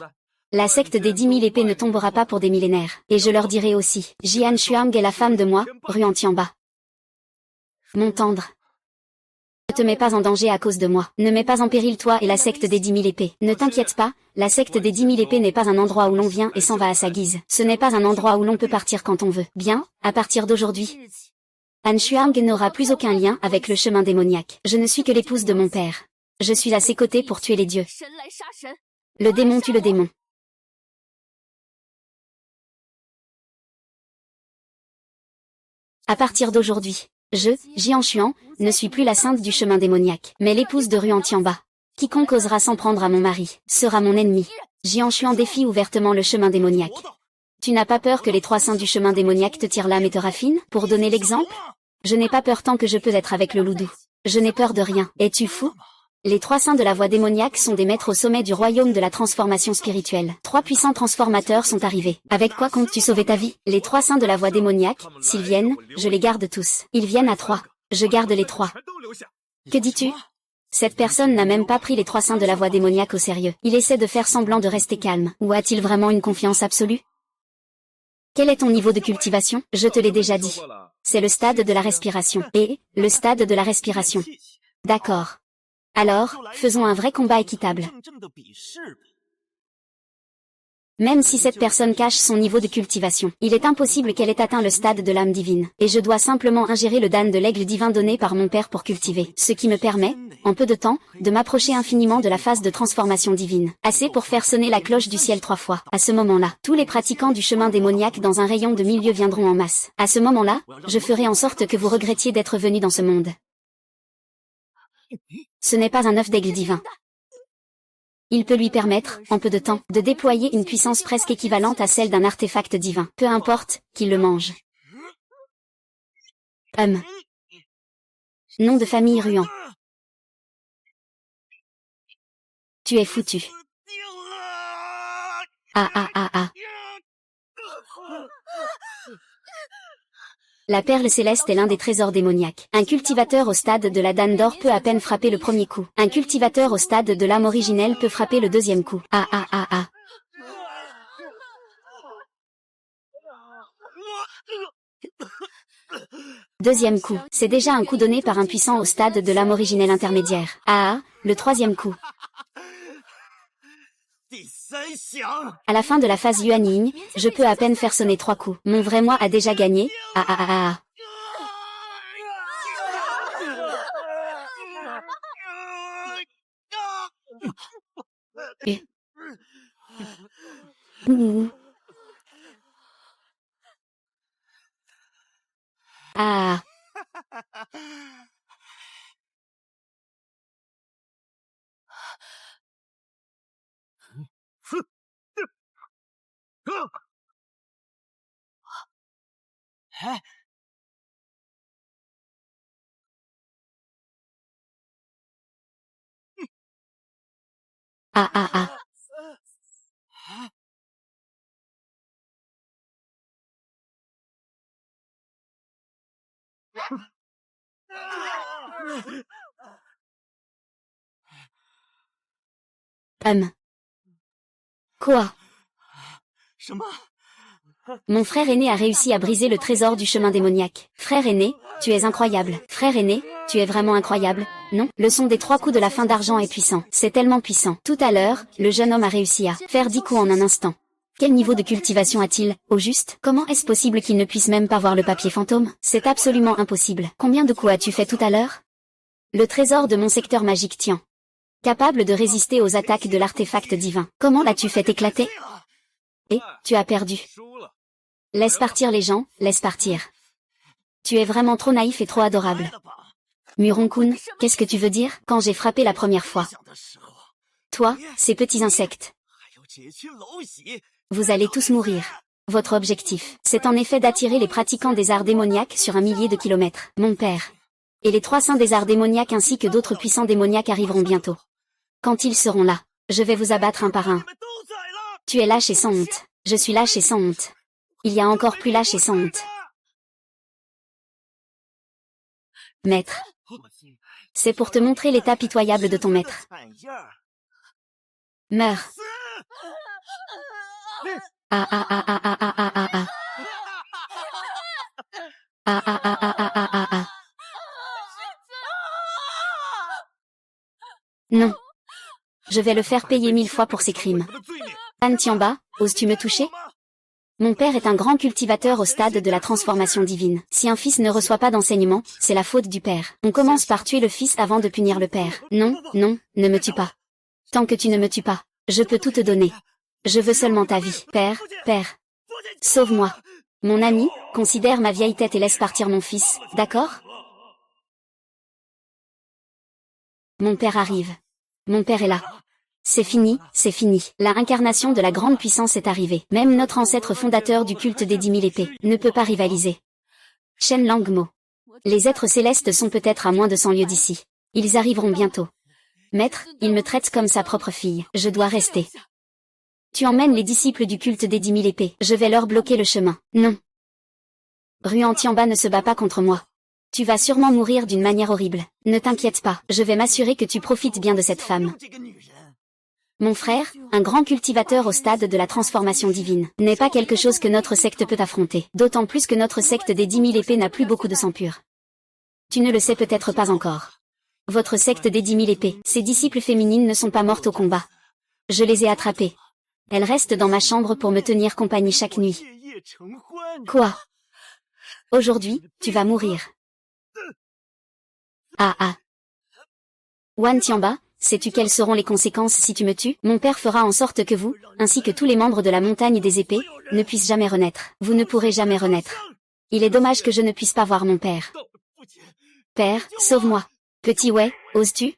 La secte des 10 000 épées ne tombera pas pour des millénaires. Et je leur dirai aussi, Jian Xuang est la femme de moi, Ruan Tianba. Mon tendre. Ne te mets pas en danger à cause de moi. Ne mets pas en péril toi et la secte des 10 000 épées. Ne t'inquiète pas, la secte des 10 000 épées n'est pas un endroit où l'on vient et s'en va à sa guise. Ce n'est pas un endroit où l'on peut partir quand on veut. Bien, à partir d'aujourd'hui, Han Xuang n'aura plus aucun lien avec le chemin démoniaque. Je ne suis que l'épouse de mon père. Je suis à ses côtés pour tuer les dieux. Le démon tue le démon. À partir d'aujourd'hui, Jian Xuan, ne suis plus la sainte du chemin démoniaque, mais l'épouse de Ruan Tianba. Quiconque osera s'en prendre à mon mari, sera mon ennemi. Jian Xuan défie ouvertement le chemin démoniaque. Tu n'as pas peur que les 3 saints du chemin démoniaque te tirent l'âme et te raffinent, pour donner l'exemple? Je n'ai pas peur tant que je peux être avec le loup doux. Je n'ai peur de rien. Es-tu fou? Les 3 saints de la voie démoniaque sont des maîtres au sommet du royaume de la transformation spirituelle. 3 puissants transformateurs sont arrivés. Avec quoi comptes-tu sauver ta vie? Les 3 saints de la voie démoniaque, s'ils viennent, je les garde tous. Ils viennent à 3. Je garde les 3. Que dis-tu? Cette personne n'a même pas pris les 3 saints de la voie démoniaque au sérieux. Il essaie de faire semblant de rester calme. Ou a-t-il vraiment une confiance absolue? Quel est ton niveau de cultivation? Je te l'ai déjà dit. C'est le stade de la respiration. Et, le stade de la respiration. D'accord. Alors, faisons un vrai combat équitable. Même si cette personne cache son niveau de cultivation, il est impossible qu'elle ait atteint le stade de l'âme divine, et je dois simplement ingérer le dan de l'aigle divin donné par mon père pour cultiver, ce qui me permet, en peu de temps, de m'approcher infiniment de la phase de transformation divine. Assez pour faire sonner la cloche du ciel 3 fois. À ce moment-là, tous les pratiquants du chemin démoniaque dans un rayon de 1000 lieues viendront en masse. À ce moment-là, je ferai en sorte que vous regrettiez d'être venus dans ce monde. Ce n'est pas un œuf d'aigle divin. Il peut lui permettre, en peu de temps, de déployer une puissance presque équivalente à celle d'un artefact divin. Peu importe, qu'il le mange. Nom de famille Ruan. Tu es foutu. Ah. La perle céleste est l'un des trésors démoniaques. Un cultivateur au stade de la dame d'or peut à peine frapper le premier coup. Un cultivateur au stade de l'âme originelle peut frapper le deuxième coup. Ah. Deuxième coup. C'est déjà un coup donné par un puissant au stade de l'âme originelle intermédiaire. Le troisième coup. À la fin de la phase Yuanying, je peux à peine faire sonner 3 coups. Mon vrai moi a déjà gagné. Quoi? Mon frère aîné a réussi à briser le trésor du chemin démoniaque. Frère aîné, tu es incroyable. Frère aîné, tu es vraiment incroyable. Non, le son des 3 coups de la fin d'argent est puissant. C'est tellement puissant. Tout à l'heure, le jeune homme a réussi à faire 10 coups en un instant. Quel niveau de cultivation a-t-il, au juste? Comment est-ce possible qu'il ne puisse même pas voir le papier fantôme? C'est absolument impossible. Combien de coups as-tu fait tout à l'heure? Le trésor de mon secteur magique Tian. Capable de résister aux attaques de l'artefact divin. Comment l'as-tu fait éclater? Et, tu as perdu. Laisse partir les gens, laisse partir. Tu es vraiment trop naïf et trop adorable. Muron-kun, qu'est-ce que tu veux dire? Quand j'ai frappé la première fois. Toi, ces petits insectes. Vous allez tous mourir. Votre objectif, c'est en effet d'attirer les pratiquants des arts démoniaques sur un millier de kilomètres. Mon père. Et les 3 saints des arts démoniaques ainsi que d'autres puissants démoniaques arriveront bientôt. Quand ils seront là, je vais vous abattre un par un. Tu es lâche et sans honte. Je suis lâche et sans honte. Il y a encore plus lâche et sans honte. Maître. C'est pour te montrer l'état pitoyable de ton maître. Meurs. Non. Je vais le faire payer 1000 fois pour ses crimes. Han Tianba, oses-tu me toucher? Mon père est un grand cultivateur au stade de la transformation divine. Si un fils ne reçoit pas d'enseignement, c'est la faute du père. On commence par tuer le fils avant de punir le père. Non, ne me tue pas. Tant que tu ne me tues pas, je peux tout te donner. Je veux seulement ta vie. Père, sauve-moi. Mon ami, considère ma vieille tête et laisse partir mon fils, d'accord? Mon père arrive. Mon père est là. C'est fini, c'est fini. La incarnation de la grande puissance est arrivée. Même notre ancêtre fondateur du culte des 10 000 épées ne peut pas rivaliser. Shen Langmo. Les êtres célestes sont peut-être à moins de 100 lieues d'ici. Ils arriveront bientôt. Maître, il me traite comme sa propre fille. Je dois rester. Tu emmènes les disciples du culte des 10 000 épées. Je vais leur bloquer le chemin. Non. Ruan Tianba ne se bat pas contre moi. Tu vas sûrement mourir d'une manière horrible. Ne t'inquiète pas, je vais m'assurer que tu profites bien de cette femme. Mon frère, un grand cultivateur au stade de la transformation divine, n'est pas quelque chose que notre secte peut affronter. D'autant plus que notre secte des 10 000 épées n'a plus beaucoup de sang pur. Tu ne le sais peut-être pas encore. Votre secte des 10 000 épées, ses disciples féminines ne sont pas mortes au combat. Je les ai attrapées. Elles restent dans ma chambre pour me tenir compagnie chaque nuit. Quoi? Aujourd'hui, tu vas mourir. Ah. Wan Tianba, sais-tu quelles seront les conséquences si tu me tues? Mon père fera en sorte que vous, ainsi que tous les membres de la montagne des épées, ne puissent jamais renaître. Vous ne pourrez jamais renaître. Il est dommage que je ne puisse pas voir mon père. Père, sauve-moi. Petit Wei, oses-tu?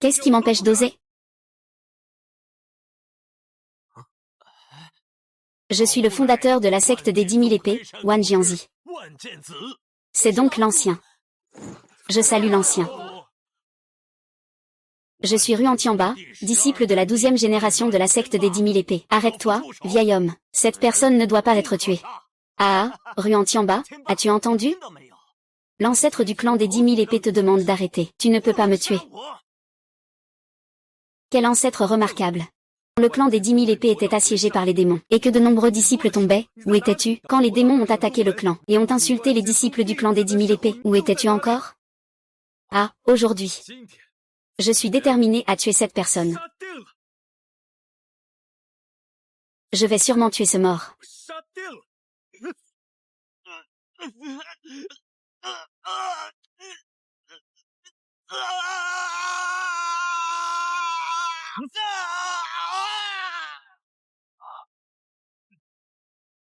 Qu'est-ce qui m'empêche d'oser? Je suis le fondateur de la secte des 10 000 épées, Wan Jianzi. C'est donc l'ancien. Je salue l'ancien. Je suis Ruan Tianba, disciple de la 12e génération de la secte des 10 000 épées. Arrête-toi, vieil homme. Cette personne ne doit pas être tuée. Ah, Ruan Tianba, as-tu entendu? L'ancêtre du clan des 10 000 épées te demande d'arrêter. Tu ne peux pas me tuer. Quel ancêtre remarquable. Le clan des 10 000 épées était assiégé par les démons, et que de nombreux disciples tombaient. Où étais-tu quand les démons ont attaqué le clan, et ont insulté les disciples du clan des 10 000 épées? Où étais-tu encore? Ah, aujourd'hui. Je suis déterminé à tuer cette personne. Je vais sûrement tuer ce mort.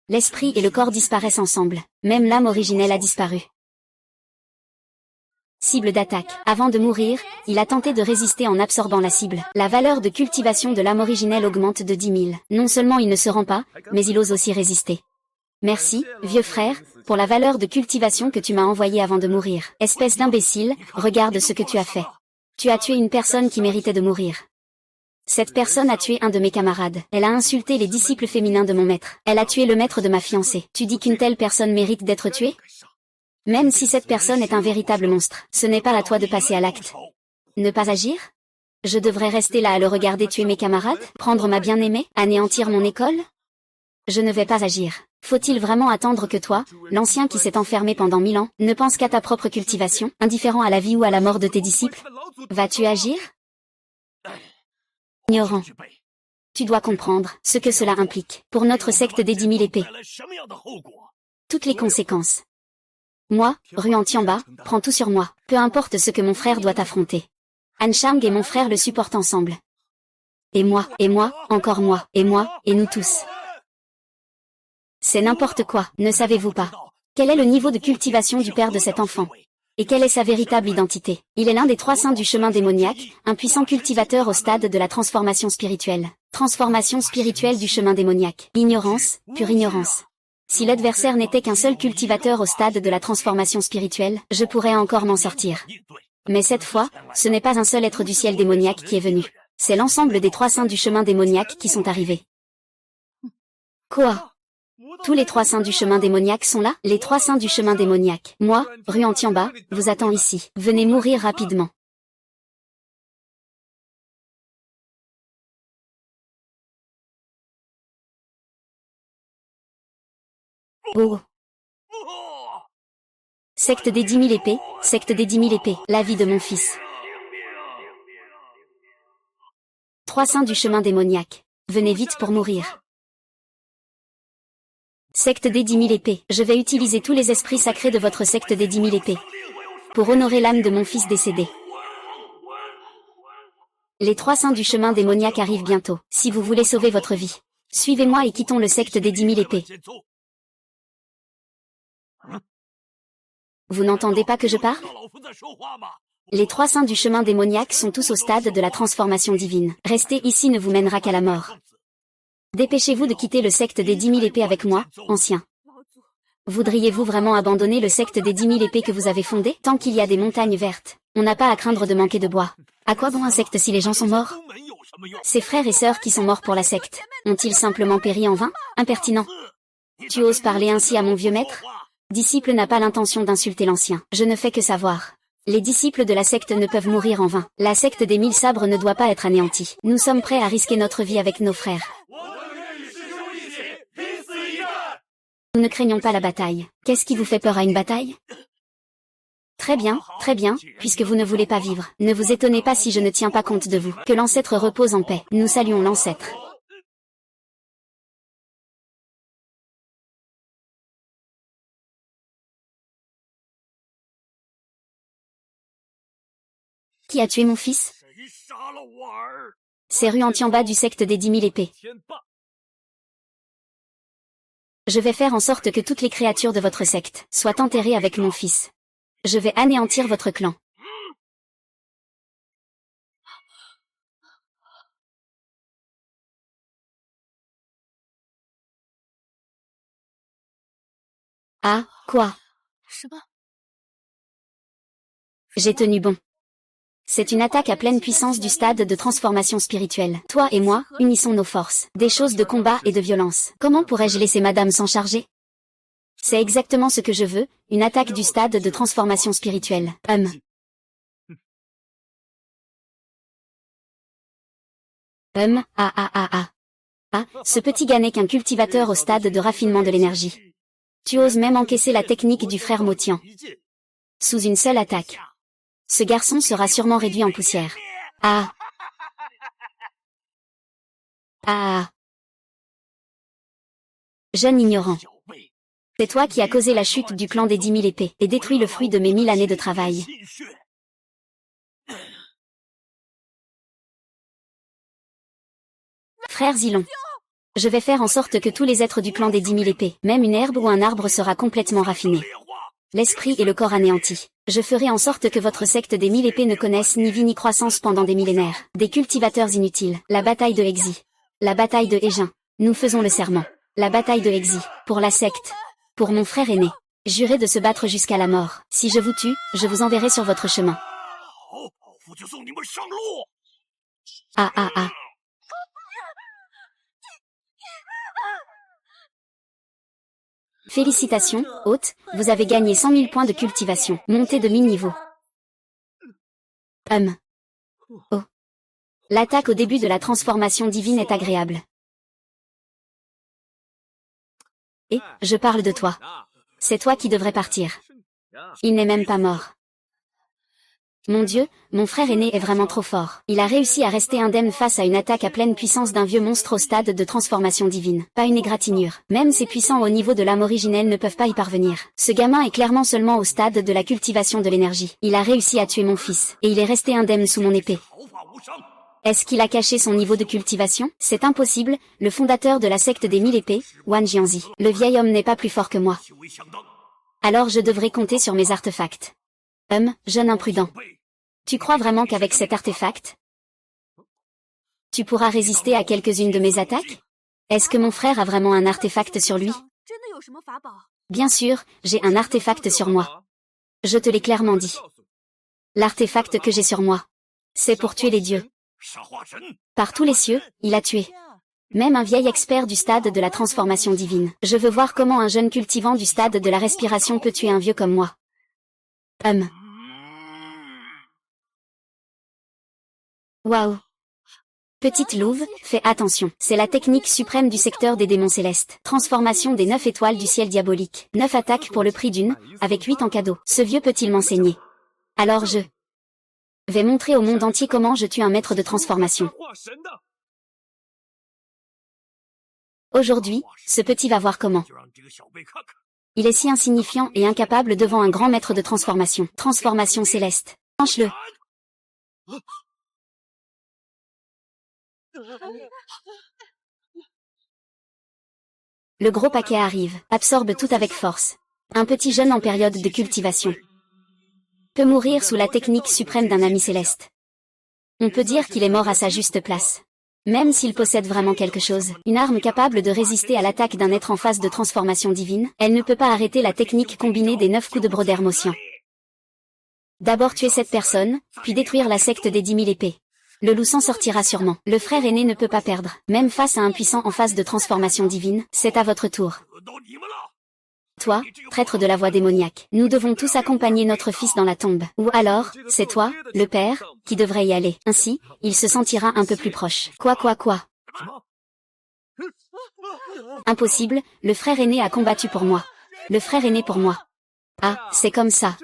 L'esprit et le corps disparaissent ensemble. Même l'âme originelle a disparu. Cible d'attaque. Avant de mourir, il a tenté de résister en absorbant la cible. La valeur de cultivation de l'âme originelle augmente de 10 000. Non seulement il ne se rend pas, mais il ose aussi résister. Merci, vieux frère, pour la valeur de cultivation que tu m'as envoyée avant de mourir. Espèce d'imbécile, regarde ce que tu as fait. Tu as tué une personne qui méritait de mourir. Cette personne a tué un de mes camarades. Elle a insulté les disciples féminins de mon maître. Elle a tué le maître de ma fiancée. Tu dis qu'une telle personne mérite d'être tuée? Même si cette personne est un véritable monstre, ce n'est pas à toi de passer à l'acte. Ne pas agir? Je devrais rester là à le regarder tuer mes camarades, prendre ma bien-aimée, anéantir mon école? Je ne vais pas agir. Faut-il vraiment attendre que toi, l'ancien qui s'est enfermé pendant 1000 ans, ne pense qu'à ta propre cultivation, indifférent à la vie ou à la mort de tes disciples? Vas-tu agir? Ignorant. Tu dois comprendre ce que cela implique pour notre secte des 10 000 épées. Toutes les conséquences. Moi, Ruan Tianba, prends tout sur moi, peu importe ce que mon frère doit affronter. Han Shang et mon frère le supportent ensemble. Et moi, encore moi, et moi, et nous tous. C'est n'importe quoi, ne savez-vous pas? Quel est le niveau de cultivation du père de cet enfant? Et quelle est sa véritable identité? Il est l'un des 3 saints du chemin démoniaque, un puissant cultivateur au stade de la transformation spirituelle. Transformation spirituelle du chemin démoniaque. Ignorance, pure ignorance. Si l'adversaire n'était qu'un seul cultivateur au stade de la transformation spirituelle, je pourrais encore m'en sortir. Mais cette fois, ce n'est pas un seul être du ciel démoniaque qui est venu. C'est l'ensemble des 3 saints du chemin démoniaque qui sont arrivés. Quoi? Tous les 3 saints du chemin démoniaque sont là? Les 3 saints du chemin démoniaque. Moi, Ruan Tianba, vous attends ici. Venez mourir rapidement. Oh. Secte des 10 000 épées, secte des 10 000 épées, la vie de mon fils. 3 saints du chemin démoniaque. Venez vite pour mourir. Secte des 10 000 épées. Je vais utiliser tous les esprits sacrés de votre secte des 10 000 épées. Pour honorer l'âme de mon fils décédé. Les 3 saints du chemin démoniaque arrivent bientôt. Si vous voulez sauver votre vie, suivez-moi et quittons le secte des 10 000 épées. Vous n'entendez pas que je parle? Les 3 saints du chemin démoniaque sont tous au stade de la transformation divine. Rester ici ne vous mènera qu'à la mort. Dépêchez-vous de quitter le secte des 10 000 épées avec moi, ancien. Voudriez-vous vraiment abandonner le secte des 10 000 épées que vous avez fondé? Tant qu'il y a des montagnes vertes, on n'a pas à craindre de manquer de bois. À quoi bon un secte si les gens sont morts? Ces frères et sœurs qui sont morts pour la secte, ont-ils simplement péri en vain? Impertinent. Tu oses parler ainsi à mon vieux maître? Disciple n'a pas l'intention d'insulter l'ancien. Je ne fais que savoir. Les disciples de la secte ne peuvent mourir en vain. La secte des 1000 sabres ne doit pas être anéantie. Nous sommes prêts à risquer notre vie avec nos frères. Nous ne craignons pas la bataille. Qu'est-ce qui vous fait peur à une bataille? Très bien, puisque vous ne voulez pas vivre. Ne vous étonnez pas si je ne tiens pas compte de vous. Que l'ancêtre repose en paix. Nous saluons l'ancêtre. Qui a tué mon fils? C'est Ru Antiamba du secte des 10 000 épées. Je vais faire en sorte que toutes les créatures de votre secte soient enterrées avec mon fils. Je vais anéantir votre clan. Ah, quoi? J'ai tenu bon. C'est une attaque à pleine puissance du stade de transformation spirituelle. Toi et moi, unissons nos forces. Des choses de combat et de violence. Comment pourrais-je laisser madame s'en charger? C'est exactement ce que je veux, une attaque du stade de transformation spirituelle. Ce petit gars n'est qu'un cultivateur au stade de raffinement de l'énergie. Tu oses même encaisser la technique du frère Motian. Sous une seule attaque. Ce garçon sera sûrement réduit en poussière. Jeune ignorant. C'est toi qui as causé la chute du clan des 10 000 épées, et détruit le fruit de mes 1000 années de travail. Frère Zilon. Je vais faire en sorte que tous les êtres du clan des 10 000 épées, même une herbe ou un arbre sera complètement raffiné. L'esprit et le corps anéantis. Je ferai en sorte que votre secte des 1000 épées ne connaisse ni vie ni croissance pendant des millénaires. Des cultivateurs inutiles. La bataille de Hexi. La bataille de Hégin. Nous faisons le serment. La bataille de Hexi. Pour la secte. Pour mon frère aîné. Jurez de se battre jusqu'à la mort. Si je vous tue, je vous enverrai sur votre chemin. Félicitations, hôte, vous avez gagné 100 000 points de cultivation. Montée de 1000 niveaux. Oh. L'attaque au début de la transformation divine est agréable. Et, je parle de toi. C'est toi qui devrais partir. Il n'est même pas mort. Mon Dieu, mon frère aîné est vraiment trop fort. Il a réussi à rester indemne face à une attaque à pleine puissance d'un vieux monstre au stade de transformation divine. Pas une égratignure. Même ces puissants au niveau de l'âme originelle ne peuvent pas y parvenir. Ce gamin est clairement seulement au stade de la cultivation de l'énergie. Il a réussi à tuer mon fils, et il est resté indemne sous mon épée. Est-ce qu'il a caché son niveau de cultivation? C'est impossible, le fondateur de la secte des 1000 épées, Wan Jianzi. Le vieil homme n'est pas plus fort que moi. Alors je devrais compter sur mes artefacts. Jeune imprudent. Tu crois vraiment qu'avec cet artefact, tu pourras résister à quelques-unes de mes attaques? Est-ce que mon frère a vraiment un artefact sur lui? Bien sûr, j'ai un artefact sur moi. Je te l'ai clairement dit. L'artefact que j'ai sur moi, c'est pour tuer les dieux. Par tous les cieux, il a tué. Même un vieil expert du stade de la transformation divine. Je veux voir comment un jeune cultivant du stade de la respiration peut tuer un vieux comme moi. Waouh. Petite louve, fais attention. C'est la technique suprême du secteur des démons célestes. Transformation des 9 étoiles du ciel diabolique. 9 attaques pour le prix d'une, avec 8 en cadeau. Ce vieux peut-il m'enseigner? Alors je vais montrer au monde entier comment je tue un maître de transformation. Aujourd'hui, ce petit va voir comment. Il est si insignifiant et incapable devant un grand maître de transformation. Transformation céleste. Tranche-le. Le gros paquet arrive, absorbe tout avec force. Un petit jeune en période de cultivation. peut mourir sous la technique suprême d'un ami céleste. On peut dire qu'il est mort à sa juste place. Même s'il possède vraiment quelque chose, une arme capable de résister à l'attaque d'un être en phase de transformation divine, elle ne peut pas arrêter la technique combinée des 9 coups de Broder-Motion. D'abord tuer cette personne, puis détruire la secte des 10 000 épées. Le loup s'en sortira sûrement. Le frère aîné ne peut pas perdre, même face à un puissant en phase de transformation divine, c'est à votre tour. Toi, traître de la voie démoniaque, nous devons tous accompagner notre fils dans la tombe. Ou alors, c'est toi, le père, qui devrait y aller. Ainsi, il se sentira un peu plus proche. Quoi. Impossible, le frère aîné a combattu pour moi. Le frère aîné pour moi. Ah, c'est comme ça.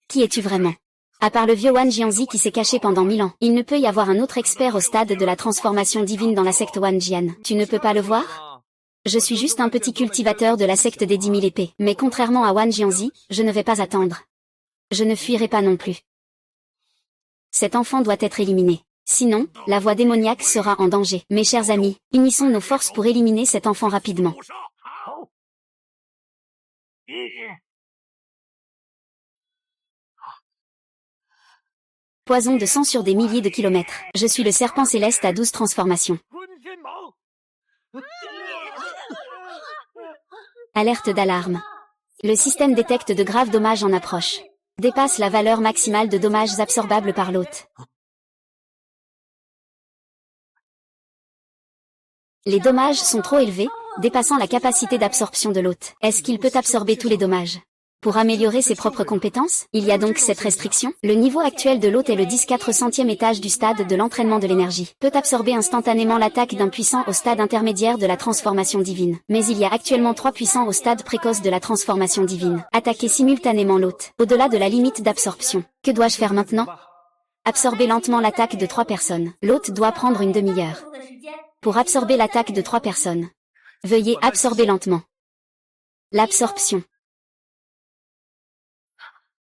Qui es-tu vraiment? À part le vieux Wan Jianzi qui s'est caché pendant 1000 ans, il ne peut y avoir un autre expert au stade de la transformation divine dans la secte Wan Jian. Tu ne peux pas le voir? Je suis juste un petit cultivateur de la secte des 10 000 épées, mais contrairement à Wan Jianzi, je ne vais pas attendre. Je ne fuirai pas non plus. Cet enfant doit être éliminé. Sinon, la voie démoniaque sera en danger. Mes chers amis, unissons nos forces pour éliminer cet enfant rapidement. Poison de sang sur des milliers de kilomètres. Je suis le serpent céleste à 12 transformations. Alerte d'alarme. Le système détecte de graves dommages en approche. Dépasse la valeur maximale de dommages absorbables par l'hôte. Les dommages sont trop élevés, dépassant la capacité d'absorption de l'hôte. Est-ce qu'il peut absorber tous les dommages? Pour améliorer ses propres compétences, il y a donc cette restriction. Le niveau actuel de l'hôte est le 10/400e étage du stade de l'entraînement de l'énergie. Peut absorber instantanément l'attaque d'un puissant au stade intermédiaire de la transformation divine. Mais il y a actuellement 3 puissants au stade précoce de la transformation divine. Attaquer simultanément l'hôte, au-delà de la limite d'absorption. Que dois-je faire maintenant? Absorber lentement l'attaque de 3 personnes. L'hôte doit prendre une demi-heure. Pour absorber l'attaque de 3 personnes. Veuillez absorber lentement. L'absorption.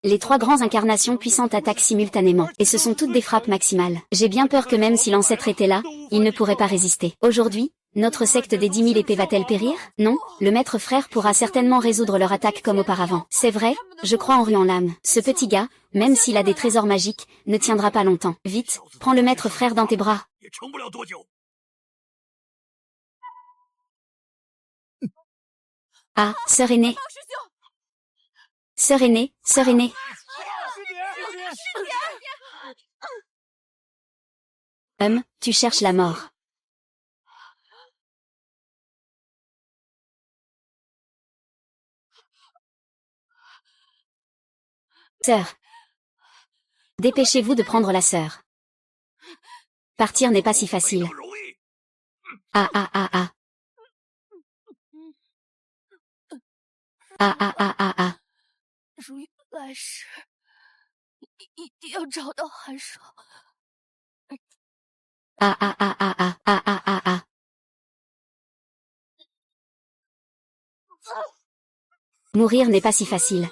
Les 3 grands incarnations puissantes attaquent simultanément, et ce sont toutes des frappes maximales. J'ai bien peur que même si l'ancêtre était là, il ne pourrait pas résister. Aujourd'hui, notre secte des 10 000 épées va-t-elle périr? Non, le maître frère pourra certainement résoudre leur attaque comme auparavant. C'est vrai, je crois en Ruan Lam. Ce petit gars, même s'il a des trésors magiques, ne tiendra pas longtemps. Vite, prends le maître frère dans tes bras. Ah, sœur aînée. Sœur aînée, sœur aînée. Tu cherches la mort. Sœur. Dépêchez-vous de prendre la sœur. Partir n'est pas si facile. Ah. Ah. 如愿来时，一定要找到寒霜。Ah. Mourir n'est pas si facile.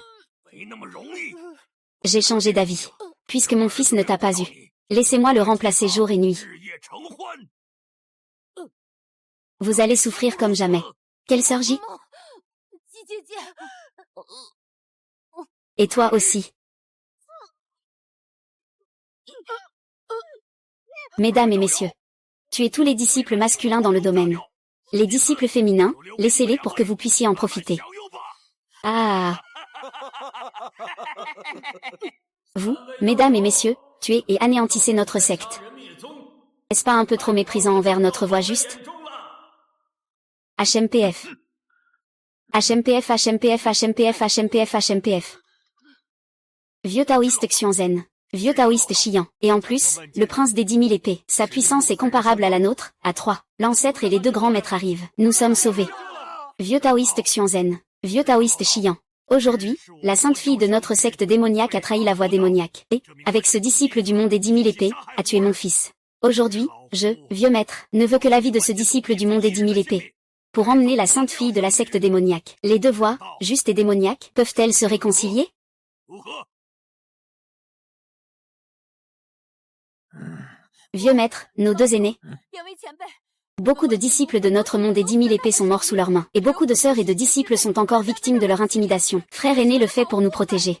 J'ai changé d'avis. Puisque mon fils ne t'a pas eu, laissez-moi le remplacer jour et nuit. Vous allez souffrir comme jamais. Quelle sœur J? Et toi aussi. Mesdames et messieurs, tuez tous les disciples masculins dans le domaine. Les disciples féminins, laissez-les pour que vous puissiez en profiter. Ah. Vous, mesdames et messieurs, tuez et anéantissez notre secte. Est-ce pas un peu trop méprisant envers notre voie juste? HMPF. HMPF. Vieux taoïste Xianzhen. Vieux taoïste chiant. Et en plus, le prince des 10 000 épées. Sa puissance est comparable à la nôtre, à 3. L'ancêtre et les 2 grands maîtres arrivent. Nous sommes sauvés. Vieux taoïste Xianzhen. Vieux taoïste chiant. Aujourd'hui, la sainte fille de notre secte démoniaque a trahi la voie démoniaque. Et, avec ce disciple du monde des 10 000 épées, a tué mon fils. Aujourd'hui, je, vieux maître, ne veux que la vie de ce disciple du monde des 10 000 épées. Pour emmener la sainte fille de la secte démoniaque. Les 2 voies, juste et démoniaque, peuvent-elles se réconcilier? Vieux maître, nos 2 aînés. Beaucoup de disciples de notre monde des 10 000 épées sont morts sous leurs mains. Et beaucoup de sœurs et de disciples sont encore victimes de leur intimidation. Frère aîné le fait pour nous protéger.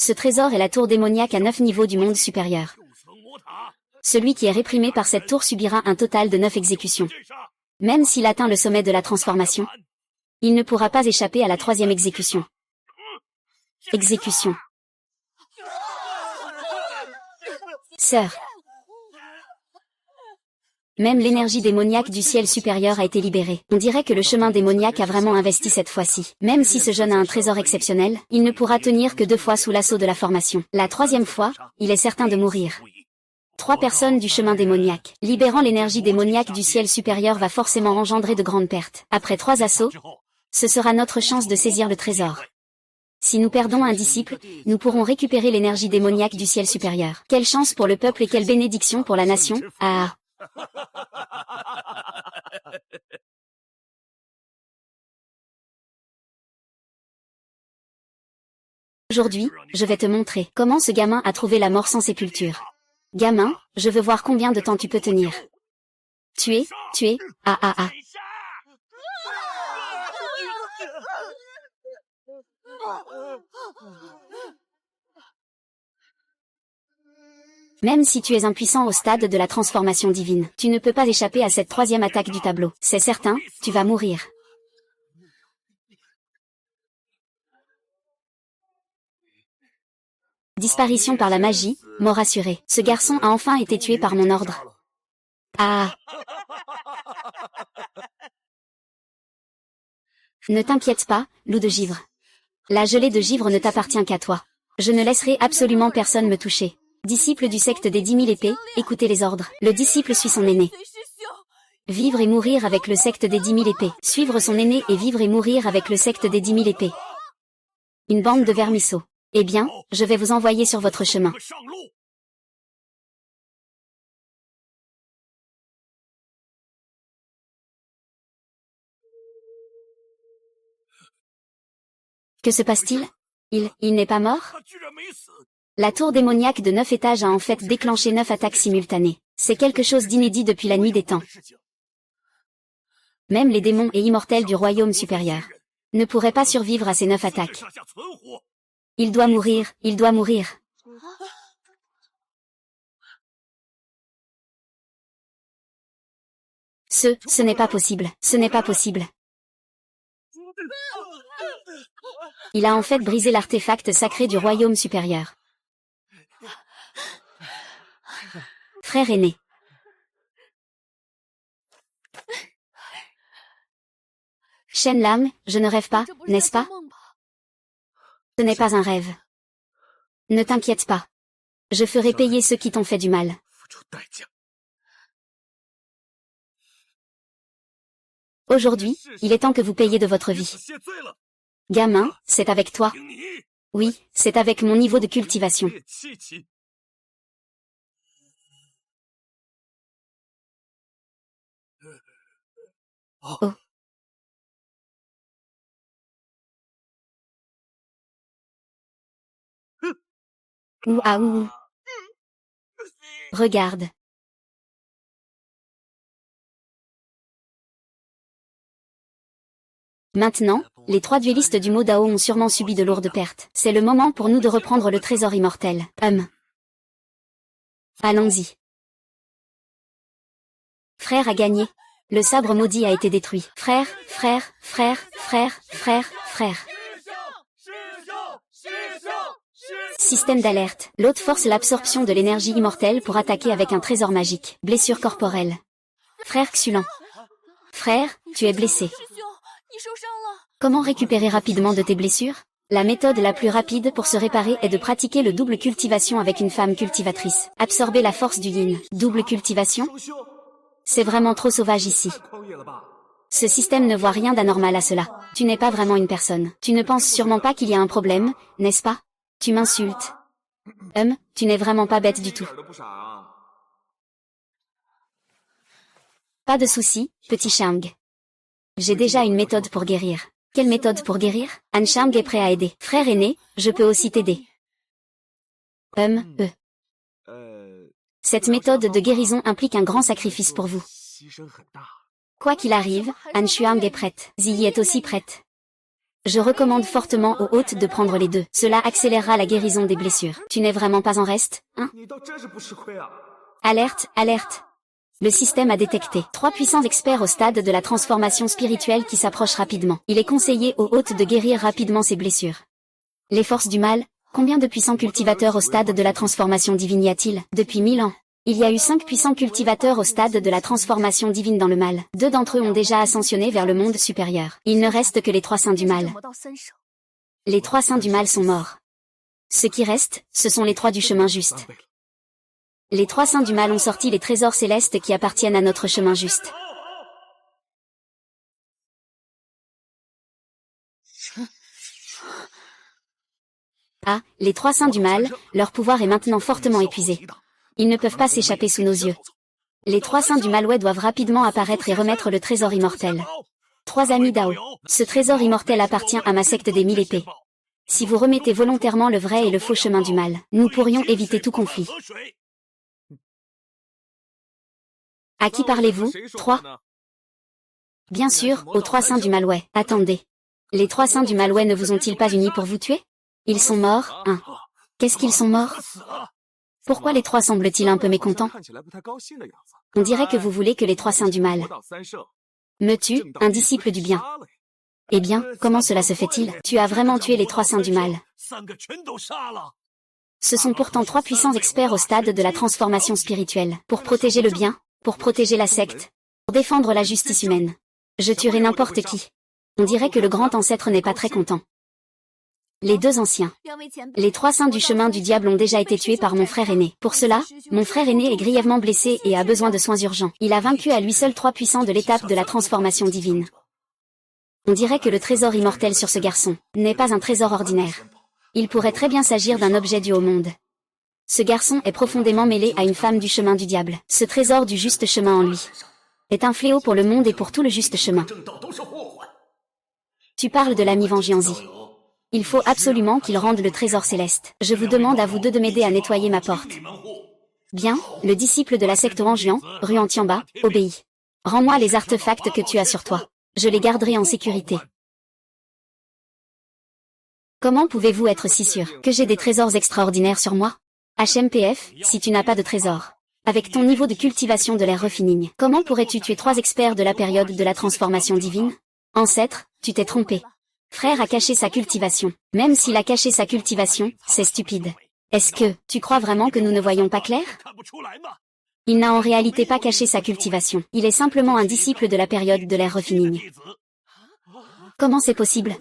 Ce trésor est la tour démoniaque à 9 niveaux du monde supérieur. Celui qui est réprimé par cette tour subira un total de 9 exécutions. Même s'il atteint le sommet de la transformation, il ne pourra pas échapper à la 3e exécution. Exécution. Sœur. Même l'énergie démoniaque du ciel supérieur a été libérée. On dirait que le chemin démoniaque a vraiment investi cette fois-ci. Même si ce jeune a un trésor exceptionnel, il ne pourra tenir que 2 fois sous l'assaut de la formation. La 3e fois, il est certain de mourir. 3 personnes du chemin démoniaque. Libérant l'énergie démoniaque du ciel supérieur va forcément engendrer de grandes pertes. Après 3 assauts, ce sera notre chance de saisir le trésor. Si nous perdons un disciple, nous pourrons récupérer l'énergie démoniaque du ciel supérieur. Quelle chance pour le peuple et quelle bénédiction pour la nation. Ah. Aujourd'hui, je vais te montrer comment ce gamin a trouvé la mort sans sépulture. Gamin, je veux voir combien de temps tu peux tenir. Tuer, ah. Même si tu es impuissant au stade de la transformation divine, tu ne peux pas échapper à cette 3e attaque du tableau. C'est certain, tu vas mourir. Disparition par la magie, mort assurée. Ce garçon a enfin été tué par mon ordre. Ah. Ne t'inquiète pas, loup de givre. La gelée de givre ne t'appartient qu'à toi. Je ne laisserai absolument personne me toucher. Disciple du secte des 10 000 épées, écoutez les ordres. Le disciple suit son aîné. Vivre et mourir avec le secte des 10 000 épées. Suivre son aîné et vivre et mourir avec le secte des 10 000 épées. Une bande de vermisseaux. Eh bien, je vais vous envoyer sur votre chemin. Que se passe-t-il? Il n'est pas mort? La tour démoniaque de 9 étages a en fait déclenché 9 attaques simultanées. C'est quelque chose d'inédit depuis la nuit des temps. Même les démons et immortels du royaume supérieur ne pourraient pas survivre à ces 9 attaques. Il doit mourir, il doit mourir. Ce n'est pas possible, ce n'est pas possible. Il a en fait brisé l'artefact sacré du royaume supérieur. Frère aîné. Shen Lam, je ne rêve pas, n'est-ce pas? Ce n'est pas un rêve. Ne t'inquiète pas. Je ferai payer ceux qui t'ont fait du mal. Aujourd'hui, il est temps que vous payiez de votre vie. Gamin, c'est avec toi. Oui, c'est avec mon niveau de cultivation. Oh. Ouah. Regarde. Maintenant, les 3 duellistes du mot Dao ont sûrement subi de lourdes pertes. C'est le moment pour nous de reprendre le trésor immortel. Allons-y. Frère a gagné. Le sabre maudit a été détruit. Frère. Système d'alerte. L'hôte force l'absorption de l'énergie immortelle pour attaquer avec un trésor magique. Blessure corporelle. Frère Xulan. Frère, tu es blessé. Comment récupérer rapidement de tes blessures? La méthode la plus rapide pour se réparer est de pratiquer le double cultivation avec une femme cultivatrice. Absorber la force du yin. Double cultivation? C'est vraiment trop sauvage ici. Ce système ne voit rien d'anormal à cela. Tu n'es pas vraiment une personne. Tu ne penses sûrement pas qu'il y a un problème, n'est-ce pas? Tu m'insultes. Tu n'es vraiment pas bête du tout. Pas de souci, petit Shang. J'ai déjà une méthode pour guérir. Quelle méthode pour guérir? Han Shang est prêt à aider. Frère aîné, je peux aussi t'aider. Cette méthode de guérison implique un grand sacrifice pour vous. Quoi qu'il arrive, Han Shuang est prête. Ziyi est aussi prête. Je recommande fortement aux hôtes de prendre les deux. Cela accélérera la guérison des blessures. Tu n'es vraiment pas en reste, hein? Alerte, alerte. Le système a détecté 3 puissants experts au stade de la transformation spirituelle qui s'approchent rapidement. Il est conseillé aux hôtes de guérir rapidement ces blessures. Les forces du mal, combien de puissants cultivateurs au stade de la transformation divine y a-t-il? Depuis 1000 ans. Il y a eu 5 puissants cultivateurs au stade de la transformation divine dans le mal. 2 d'entre eux ont déjà ascensionné vers le monde supérieur. Il ne reste que les 3 saints du mal. Les 3 saints du mal sont morts. Ce qui reste, ce sont les 3 du chemin juste. Les 3 saints du mal ont sorti les trésors célestes qui appartiennent à notre chemin juste. Ah, les 3 saints du mal, leur pouvoir est maintenant fortement épuisé. Ils ne peuvent pas s'échapper sous nos yeux. Les 3 saints du Malouais doivent rapidement apparaître et remettre le trésor immortel. 3 amis Dao. Ce trésor immortel appartient à ma secte des 1000 épées. Si vous remettez volontairement le vrai et le faux chemin du mal, nous pourrions éviter tout conflit. À qui parlez-vous? 3. Bien sûr, aux 3 saints du Malouais. Attendez. Les 3 saints du Malouais ne vous ont-ils pas unis pour vous tuer? Ils sont morts, hein. Qu'est-ce qu'ils sont morts? Pourquoi les 3 semblent-ils un peu mécontents? On dirait que vous voulez que les 3 saints du mal me tuent, un disciple du bien. Eh bien, comment cela se fait-il? Tu as vraiment tué les 3 saints du mal. Ce sont pourtant 3 puissants experts au stade de la transformation spirituelle, pour protéger le bien, pour protéger la secte, pour défendre la justice humaine. Je tuerai n'importe qui. On dirait que le grand ancêtre n'est pas très content. Les 2 anciens. Les 3 saints du chemin du diable ont déjà été tués par mon frère aîné. Pour cela, mon frère aîné est grièvement blessé et a besoin de soins urgents. Il a vaincu à lui seul 3 puissants de l'étape de la transformation divine. On dirait que le trésor immortel sur ce garçon n'est pas un trésor ordinaire. Il pourrait très bien s'agir d'un objet dû au monde. Ce garçon est profondément mêlé à une femme du chemin du diable. Ce trésor du juste chemin en lui est un fléau pour le monde et pour tout le juste chemin. Tu parles de l'ami Vengianzi. Il faut absolument qu'il rende le trésor céleste. Je vous demande à vous deux de m'aider à nettoyer ma porte. Bien, le disciple de la secte Wanjian, Ruan Tianba, obéit. Rends-moi les artefacts que tu as sur toi. Je les garderai en sécurité. Comment pouvez-vous être si sûr que j'ai des trésors extraordinaires sur moi? HMPF, si tu n'as pas de trésor. Avec ton niveau de cultivation de l'air refining, comment pourrais-tu tuer 3 experts de la période de la transformation divine? Ancêtre, tu t'es trompé. Frère a caché sa cultivation. Même s'il a caché sa cultivation, c'est stupide. Est-ce que, tu crois vraiment que nous ne voyons pas clair? Il n'a en réalité pas caché sa cultivation. Il est simplement un disciple de la période de l'air refining. Comment c'est possible?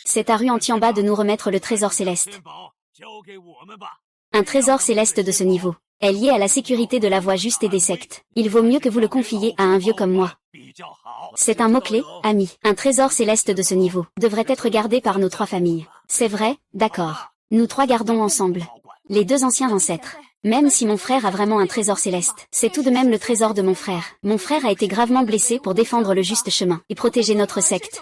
C'est à Ruan Tianba de nous remettre le trésor céleste. Un trésor céleste de ce niveau est lié à la sécurité de la voie juste et des sectes. Il vaut mieux que vous le confiez à un vieux comme moi. C'est un mot-clé, ami. Un trésor céleste de ce niveau devrait être gardé par nos 3 familles. C'est vrai, d'accord. Nous 3 gardons ensemble. Les 2 anciens ancêtres. Même si mon frère a vraiment un trésor céleste, c'est tout de même le trésor de mon frère. Mon frère a été gravement blessé pour défendre le juste chemin et protéger notre secte.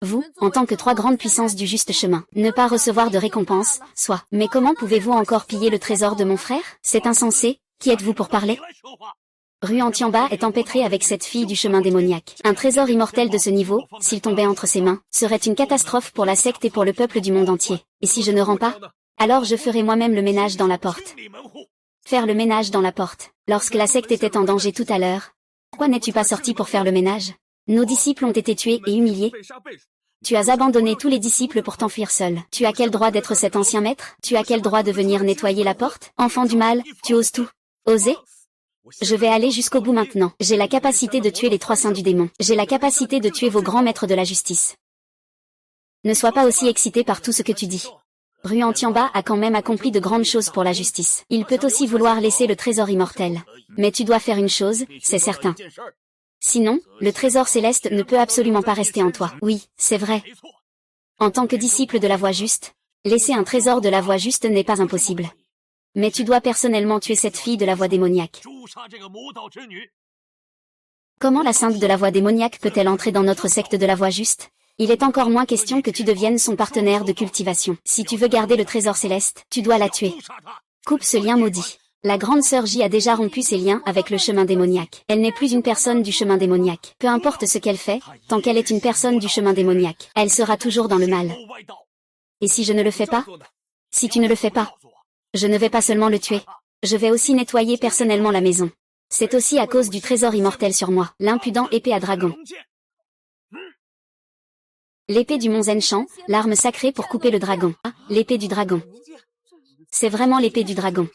Vous, en tant que 3 grandes puissances du juste chemin, ne pas recevoir de récompense, soit. Mais comment pouvez-vous encore piller le trésor de mon frère? C'est insensé. Qui êtes-vous pour parler? Ruan Tianba est empêtré avec cette fille du chemin démoniaque. Un trésor immortel de ce niveau, s'il tombait entre ses mains, serait une catastrophe pour la secte et pour le peuple du monde entier. Et si je ne rends pas? Alors je ferai moi-même le ménage dans la porte. Faire le ménage dans la porte. Lorsque la secte était en danger tout à l'heure, pourquoi n'es-tu pas sorti pour faire le ménage? Nos disciples ont été tués et humiliés. Tu as abandonné tous les disciples pour t'enfuir seul. Tu as quel droit d'être cet ancien maître? Tu as quel droit de venir nettoyer la porte? Enfant du mal, tu oses tout. Oser? Je vais aller jusqu'au bout maintenant. J'ai la capacité de tuer les 3 saints du démon. J'ai la capacité de tuer vos grands maîtres de la justice. Ne sois pas aussi excité par tout ce que tu dis. Ruan Tianba a quand même accompli de grandes choses pour la justice. Il peut aussi vouloir laisser le trésor immortel. Mais tu dois faire une chose, c'est certain. Sinon, le trésor céleste ne peut absolument pas rester en toi. Oui, c'est vrai. En tant que disciple de la voie juste, laisser un trésor de la voie juste n'est pas impossible. Mais tu dois personnellement tuer cette fille de la voie démoniaque. Comment la sainte de la voie démoniaque peut-elle entrer dans notre secte de la voie juste? Il est encore moins question que tu deviennes son partenaire de cultivation. Si tu veux garder le trésor céleste, tu dois la tuer. Coupe ce lien maudit. La grande sœur J a déjà rompu ses liens avec le chemin démoniaque. Elle n'est plus une personne du chemin démoniaque. Peu importe ce qu'elle fait, tant qu'elle est une personne du chemin démoniaque, elle sera toujours dans le mal. Et si je ne le fais pas? Si tu ne le fais pas, je ne vais pas seulement le tuer. Je vais aussi nettoyer personnellement la maison. C'est aussi à cause du trésor immortel sur moi, l'impudent épée à dragon. L'épée du mont Zenshan, l'arme sacrée pour couper le dragon. Ah, l'épée du dragon. C'est vraiment l'épée du dragon.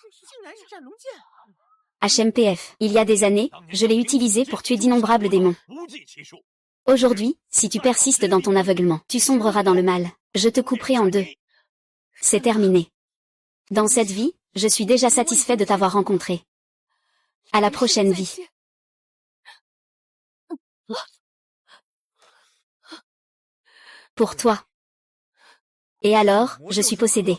HMPF. Il y a des années, je l'ai utilisée pour tuer d'innombrables démons. Aujourd'hui, si tu persistes dans ton aveuglement, tu sombreras dans le mal. Je te couperai en deux. C'est terminé. Dans cette vie, je suis déjà satisfait de t'avoir rencontré. À la prochaine vie. Pour toi. Et alors, je suis possédée.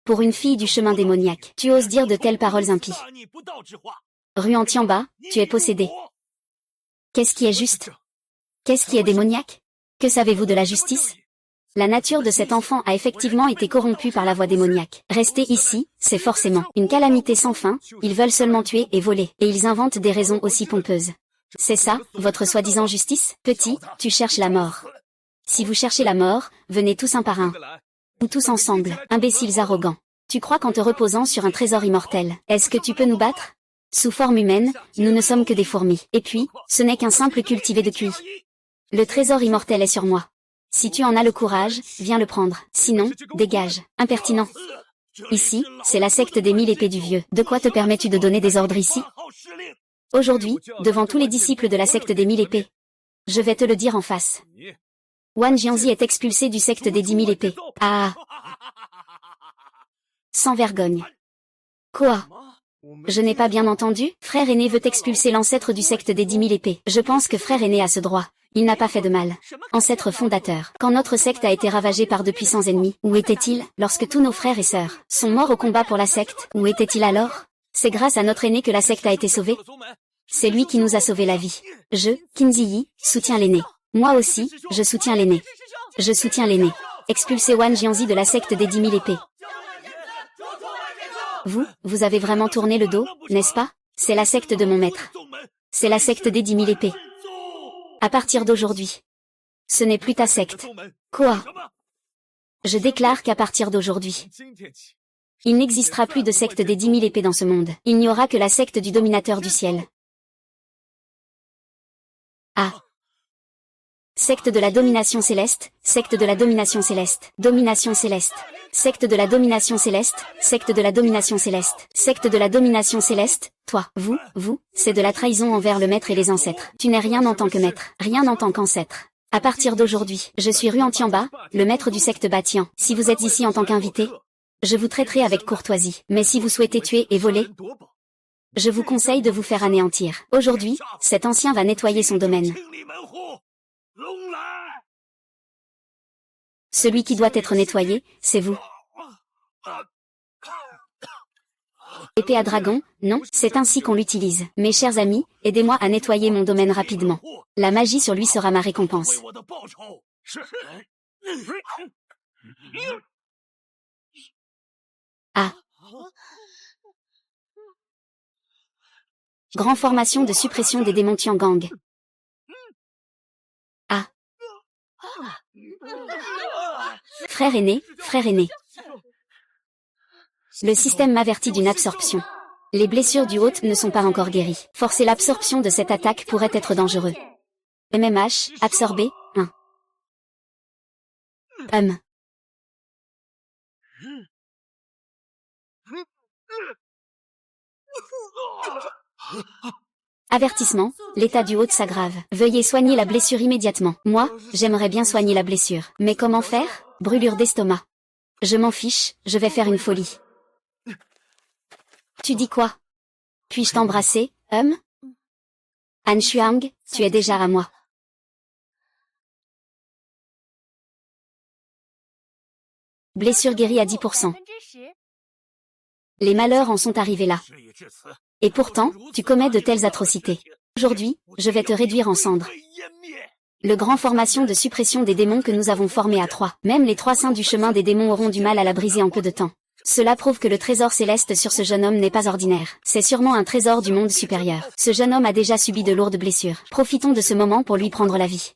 Pour une fille du chemin démoniaque, tu oses dire de telles paroles impies. Ruan Tianba, tu es possédée. Qu'est-ce qui est juste? Qu'est-ce qui est démoniaque? Que savez-vous de la justice? La nature de cet enfant a effectivement été corrompue par la voie démoniaque. Rester ici, c'est forcément une calamité sans fin, ils veulent seulement tuer et voler, et ils inventent des raisons aussi pompeuses. C'est ça, votre soi-disant justice? Petit, tu cherches la mort. Si vous cherchez la mort, venez tous un par un. Ou tous ensemble, imbéciles arrogants. Tu crois qu'en te reposant sur un trésor immortel, est-ce que tu peux nous battre? Sous forme humaine, nous ne sommes que des fourmis. Et puis, ce n'est qu'un simple cultivé de QI. Le trésor immortel est sur moi. Si tu en as le courage, viens le prendre. Sinon, dégage. Impertinent. Ici, c'est la secte des 1000 épées du vieux. De quoi te permets-tu de donner des ordres ici? Aujourd'hui, devant tous les disciples de la secte des 1000 épées. Je vais te le dire en face. Wan Jianzi est expulsé du secte des 10 000 épées. Ah! Sans vergogne. Quoi? Je n'ai pas bien entendu? Frère aîné veut expulser l'ancêtre du secte des 10 000 épées. Je pense que frère aîné a ce droit. Il n'a pas fait de mal. Ancêtre fondateur. Quand notre secte a été ravagée par de puissants ennemis, où était-il, lorsque tous nos frères et sœurs sont morts au combat pour la secte? Où était-il alors? C'est grâce à notre aîné que la secte a été sauvée? C'est lui qui nous a sauvé la vie. Je, Qin Ziyi, soutiens l'aîné. Moi aussi, je soutiens l'aîné. Je soutiens l'aîné. Expulsez Wan Jianzi de la secte des 10 000 épées. Vous avez vraiment tourné le dos, n'est-ce pas? C'est la secte de mon maître. C'est la secte des 10 000 épées. À partir d'aujourd'hui. Ce n'est plus ta secte. Quoi? Je déclare qu'à partir d'aujourd'hui, il n'existera plus de secte des 10 000 épées dans ce monde. Il n'y aura que la secte du dominateur du ciel. Ah. Secte de la domination céleste, secte de la domination céleste, domination céleste. Secte de la domination céleste, secte de la domination céleste, secte de la domination céleste, toi, vous, c'est de la trahison envers le maître et les ancêtres. Tu n'es rien en tant que maître, rien en tant qu'ancêtre. À partir d'aujourd'hui, je suis Ruan Tianba, le maître du secte Batian. Si vous êtes ici en tant qu'invité, je vous traiterai avec courtoisie. Mais si vous souhaitez tuer et voler, je vous conseille de vous faire anéantir. Aujourd'hui, cet ancien va nettoyer son domaine. Celui qui doit être nettoyé, c'est vous. Épée à dragon, non, c'est ainsi qu'on l'utilise. Mes chers amis, aidez-moi à nettoyer mon domaine rapidement. La magie sur lui sera ma récompense. Ah. Grand formation de suppression des démons Tiangang. Ah. Frère aîné, frère aîné. Le système m'avertit d'une absorption. Les blessures du hôte ne sont pas encore guéries. Forcer l'absorption de cette attaque pourrait être dangereux. MMH, absorbé, 1. Avertissement, l'état du hôte s'aggrave. Veuillez soigner la blessure immédiatement. Moi, j'aimerais bien soigner la blessure. Mais comment faire? Brûlure d'estomac. Je m'en fiche, je vais faire une folie. Tu dis quoi? Puis-je t'embrasser, Han Shuang, tu es déjà à moi. Blessure guérie à 10%. Les malheurs en sont arrivés là. Et pourtant, tu commets de telles atrocités. Aujourd'hui, je vais te réduire en cendres. Le grand formation de suppression des démons que nous avons formé à 3. Même les 3 saints du chemin des démons auront du mal à la briser en peu de temps. Cela prouve que le trésor céleste sur ce jeune homme n'est pas ordinaire. C'est sûrement un trésor du monde supérieur. Ce jeune homme a déjà subi de lourdes blessures. Profitons de ce moment pour lui prendre la vie.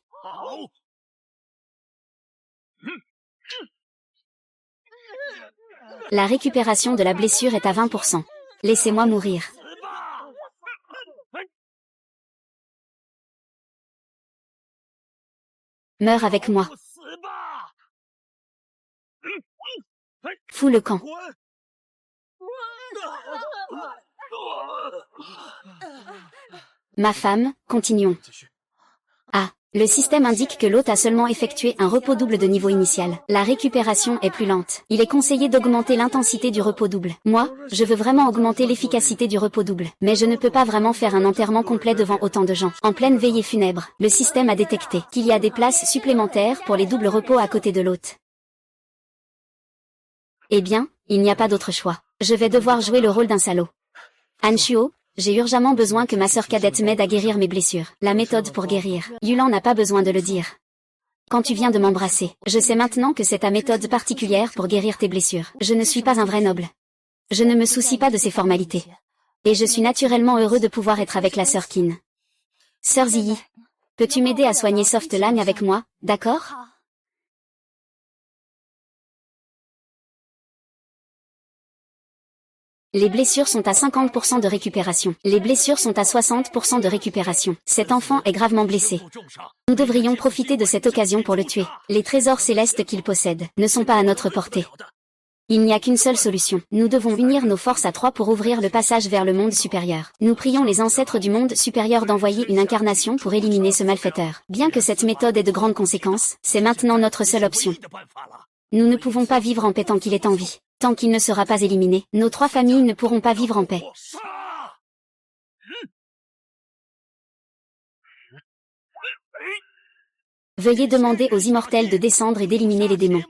La récupération de la blessure est à 20%. Laissez-moi mourir. Meurs avec moi. Fous le camp. Ma femme, continuons. Ah, le système indique que l'hôte a seulement effectué un repos double de niveau initial. La récupération est plus lente. Il est conseillé d'augmenter l'intensité du repos double. Moi, je veux vraiment augmenter l'efficacité du repos double. Mais je ne peux pas vraiment faire un enterrement complet devant autant de gens. En pleine veillée funèbre, le système a détecté qu'il y a des places supplémentaires pour les doubles repos à côté de l'hôte. Eh bien, il n'y a pas d'autre choix. Je vais devoir jouer le rôle d'un salaud. Anshuo, j'ai urgemment besoin que ma sœur cadette m'aide à guérir mes blessures. La méthode pour guérir. Yulan n'a pas besoin de le dire. Quand tu viens de m'embrasser, je sais maintenant que c'est ta méthode particulière pour guérir tes blessures. Je ne suis pas un vrai noble. Je ne me soucie pas de ces formalités. Et je suis naturellement heureux de pouvoir être avec la sœur Qin. Sœur Ziyi, peux-tu m'aider à soigner Softlang avec moi, d'accord? Les blessures sont à 50% de récupération. Les blessures sont à 60% de récupération. Cet enfant est gravement blessé. Nous devrions profiter de cette occasion pour le tuer. Les trésors célestes qu'il possède ne sont pas à notre portée. Il n'y a qu'une seule solution. Nous devons unir nos forces à 3 pour ouvrir le passage vers le monde supérieur. Nous prions les ancêtres du monde supérieur d'envoyer une incarnation pour éliminer ce malfaiteur. Bien que cette méthode ait de grandes conséquences, c'est maintenant notre seule option. Nous ne pouvons pas vivre en paix tant qu'il est en vie. Tant qu'il ne sera pas éliminé, nos 3 familles ne pourront pas vivre en paix. Veuillez demander aux immortels de descendre et d'éliminer les démons.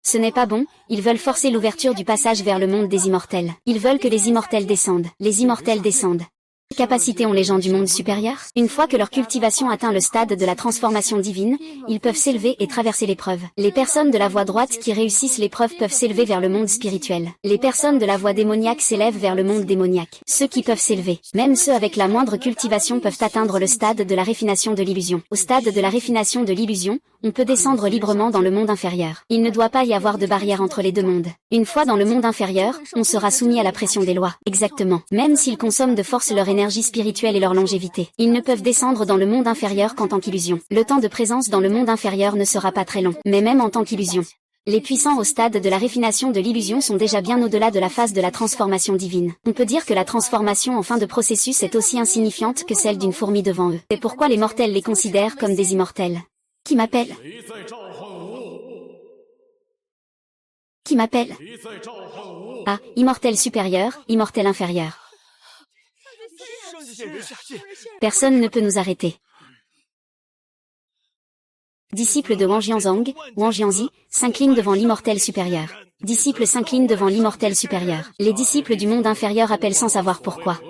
Ce n'est pas bon, ils veulent forcer l'ouverture du passage vers le monde des immortels. Ils veulent que les immortels descendent. Les immortels descendent. Quelle capacité ont les gens du monde supérieur? Une fois que leur cultivation atteint le stade de la transformation divine, ils peuvent s'élever et traverser l'épreuve. Les personnes de la voie droite qui réussissent l'épreuve peuvent s'élever vers le monde spirituel. Les personnes de la voie démoniaque s'élèvent vers le monde démoniaque. Ceux qui peuvent s'élever, même ceux avec la moindre cultivation peuvent atteindre le stade de la raffination de l'illusion. Au stade de la raffination de l'illusion, on peut descendre librement dans le monde inférieur. Il ne doit pas y avoir de barrière entre les deux mondes. Une fois dans le monde inférieur, on sera soumis à la pression des lois. Exactement. Même s'ils consomment de force leur énergie spirituelle et leur longévité, ils ne peuvent descendre dans le monde inférieur qu'en tant qu'illusion. Le temps de présence dans le monde inférieur ne sera pas très long, mais même en tant qu'illusion. Les puissants au stade de la raffination de l'illusion sont déjà bien au-delà de la phase de la transformation divine. On peut dire que la transformation en fin de processus est aussi insignifiante que celle d'une fourmi devant eux. C'est pourquoi les mortels les considèrent comme des immortels. Qui m'appelle? Qui m'appelle? Ah, immortel supérieur, immortel inférieur. Personne ne peut nous arrêter. Disciple de Wang Jianzong, Wang Jianzi, s'incline devant l'immortel supérieur. Disciple s'incline devant l'immortel supérieur. Les disciples du monde inférieur appellent sans savoir pourquoi.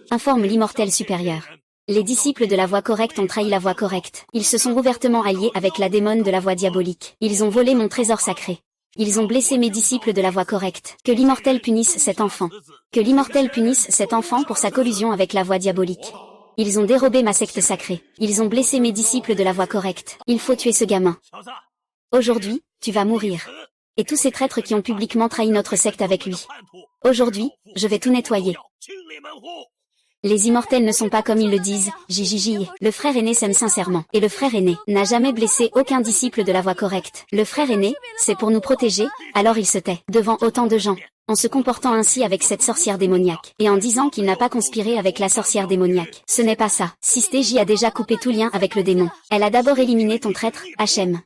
Informe l'immortel supérieur. Les disciples de la voie correcte ont trahi la voie correcte. Ils se sont ouvertement alliés avec la démone de la voie diabolique. Ils ont volé mon trésor sacré. Ils ont blessé mes disciples de la voie correcte. Que l'immortel punisse cet enfant. Que l'immortel punisse cet enfant pour sa collusion avec la voie diabolique. Ils ont dérobé ma secte sacrée. Ils ont blessé mes disciples de la voie correcte. Il faut tuer ce gamin. Aujourd'hui, tu vas mourir. Et tous ces traîtres qui ont publiquement trahi notre secte avec lui. Aujourd'hui, je vais tout nettoyer. Les immortels ne sont pas comme ils le disent, jijiji. Le frère aîné s'aime sincèrement. Et le frère aîné n'a jamais blessé aucun disciple de la voie correcte. Le frère aîné, c'est pour nous protéger, alors il se tait, devant autant de gens, en se comportant ainsi avec cette sorcière démoniaque, et en disant qu'il n'a pas conspiré avec la sorcière démoniaque. Ce n'est pas ça. Sistéji a déjà coupé tout lien avec le démon. Elle a d'abord éliminé ton traître, Hachem.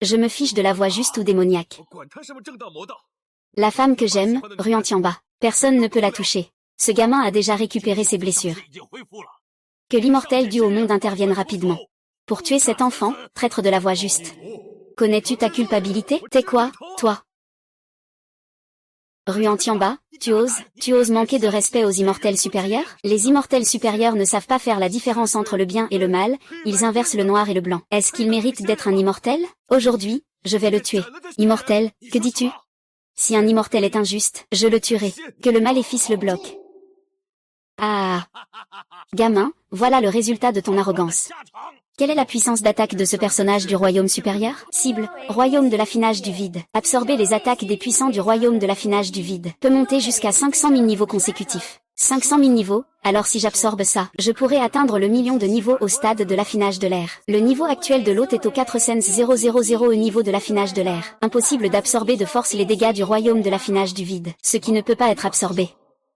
Je me fiche de la voie juste ou démoniaque. La femme que j'aime, Ruantianba. Personne ne peut la toucher. Ce gamin a déjà récupéré ses blessures. Que l'immortel dû au monde intervienne rapidement. Pour tuer cet enfant, traître de la voie juste. Connais-tu ta culpabilité? T'es quoi, toi? Rue Antiamba, tu oses manquer de respect aux immortels supérieurs? Les immortels supérieurs ne savent pas faire la différence entre le bien et le mal, ils inversent le noir et le blanc. Est-ce qu'il mérite d'être un immortel? Aujourd'hui, je vais le tuer. Immortel, que dis-tu? Si un immortel est injuste, je le tuerai. Que le maléfice le bloque. Ah. Gamin, voilà le résultat de ton arrogance. Quelle est la puissance d'attaque de ce personnage du royaume supérieur? Cible, royaume de l'affinage du vide. Absorber les attaques des puissants du royaume de l'affinage du vide. Peut monter jusqu'à 500 000 niveaux consécutifs. 500 000 niveaux, alors si j'absorbe ça, je pourrais atteindre le million de niveaux au stade de l'affinage de l'air. Le niveau actuel de l'hôte est au 400 au niveau de l'affinage de l'air. Impossible d'absorber de force les dégâts du royaume de l'affinage du vide, ce qui ne peut pas être absorbé.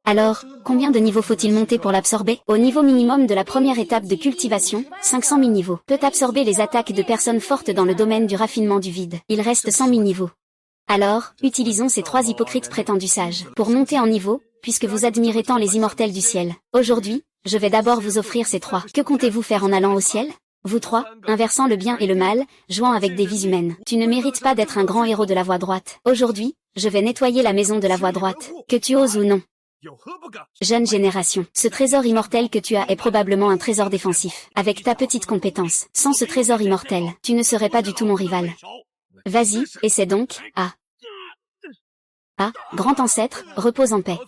Alors, combien de niveaux faut-il monter pour l'absorber? Au niveau minimum de la première étape de cultivation, 500 000 niveaux. Peut absorber les attaques de personnes fortes dans le domaine du raffinement du vide. Il reste 100 000 niveaux. Alors, utilisons ces 3 hypocrites prétendus sages. Pour monter en niveau, puisque vous admirez tant les immortels du ciel. Aujourd'hui, je vais d'abord vous offrir ces 3. Que comptez-vous faire en allant au ciel? Vous 3, inversant le bien et le mal, jouant avec des vies humaines. Tu ne mérites pas d'être un grand héros de la voie droite. Aujourd'hui, je vais nettoyer la maison de la voie droite. Que tu oses ou non. Jeune génération, ce trésor immortel que tu as est probablement un trésor défensif. Avec ta petite compétence, sans ce trésor immortel, tu ne serais pas du tout mon rival. Vas-y, essaie donc. Ah. Ah, grand ancêtre, repose en paix.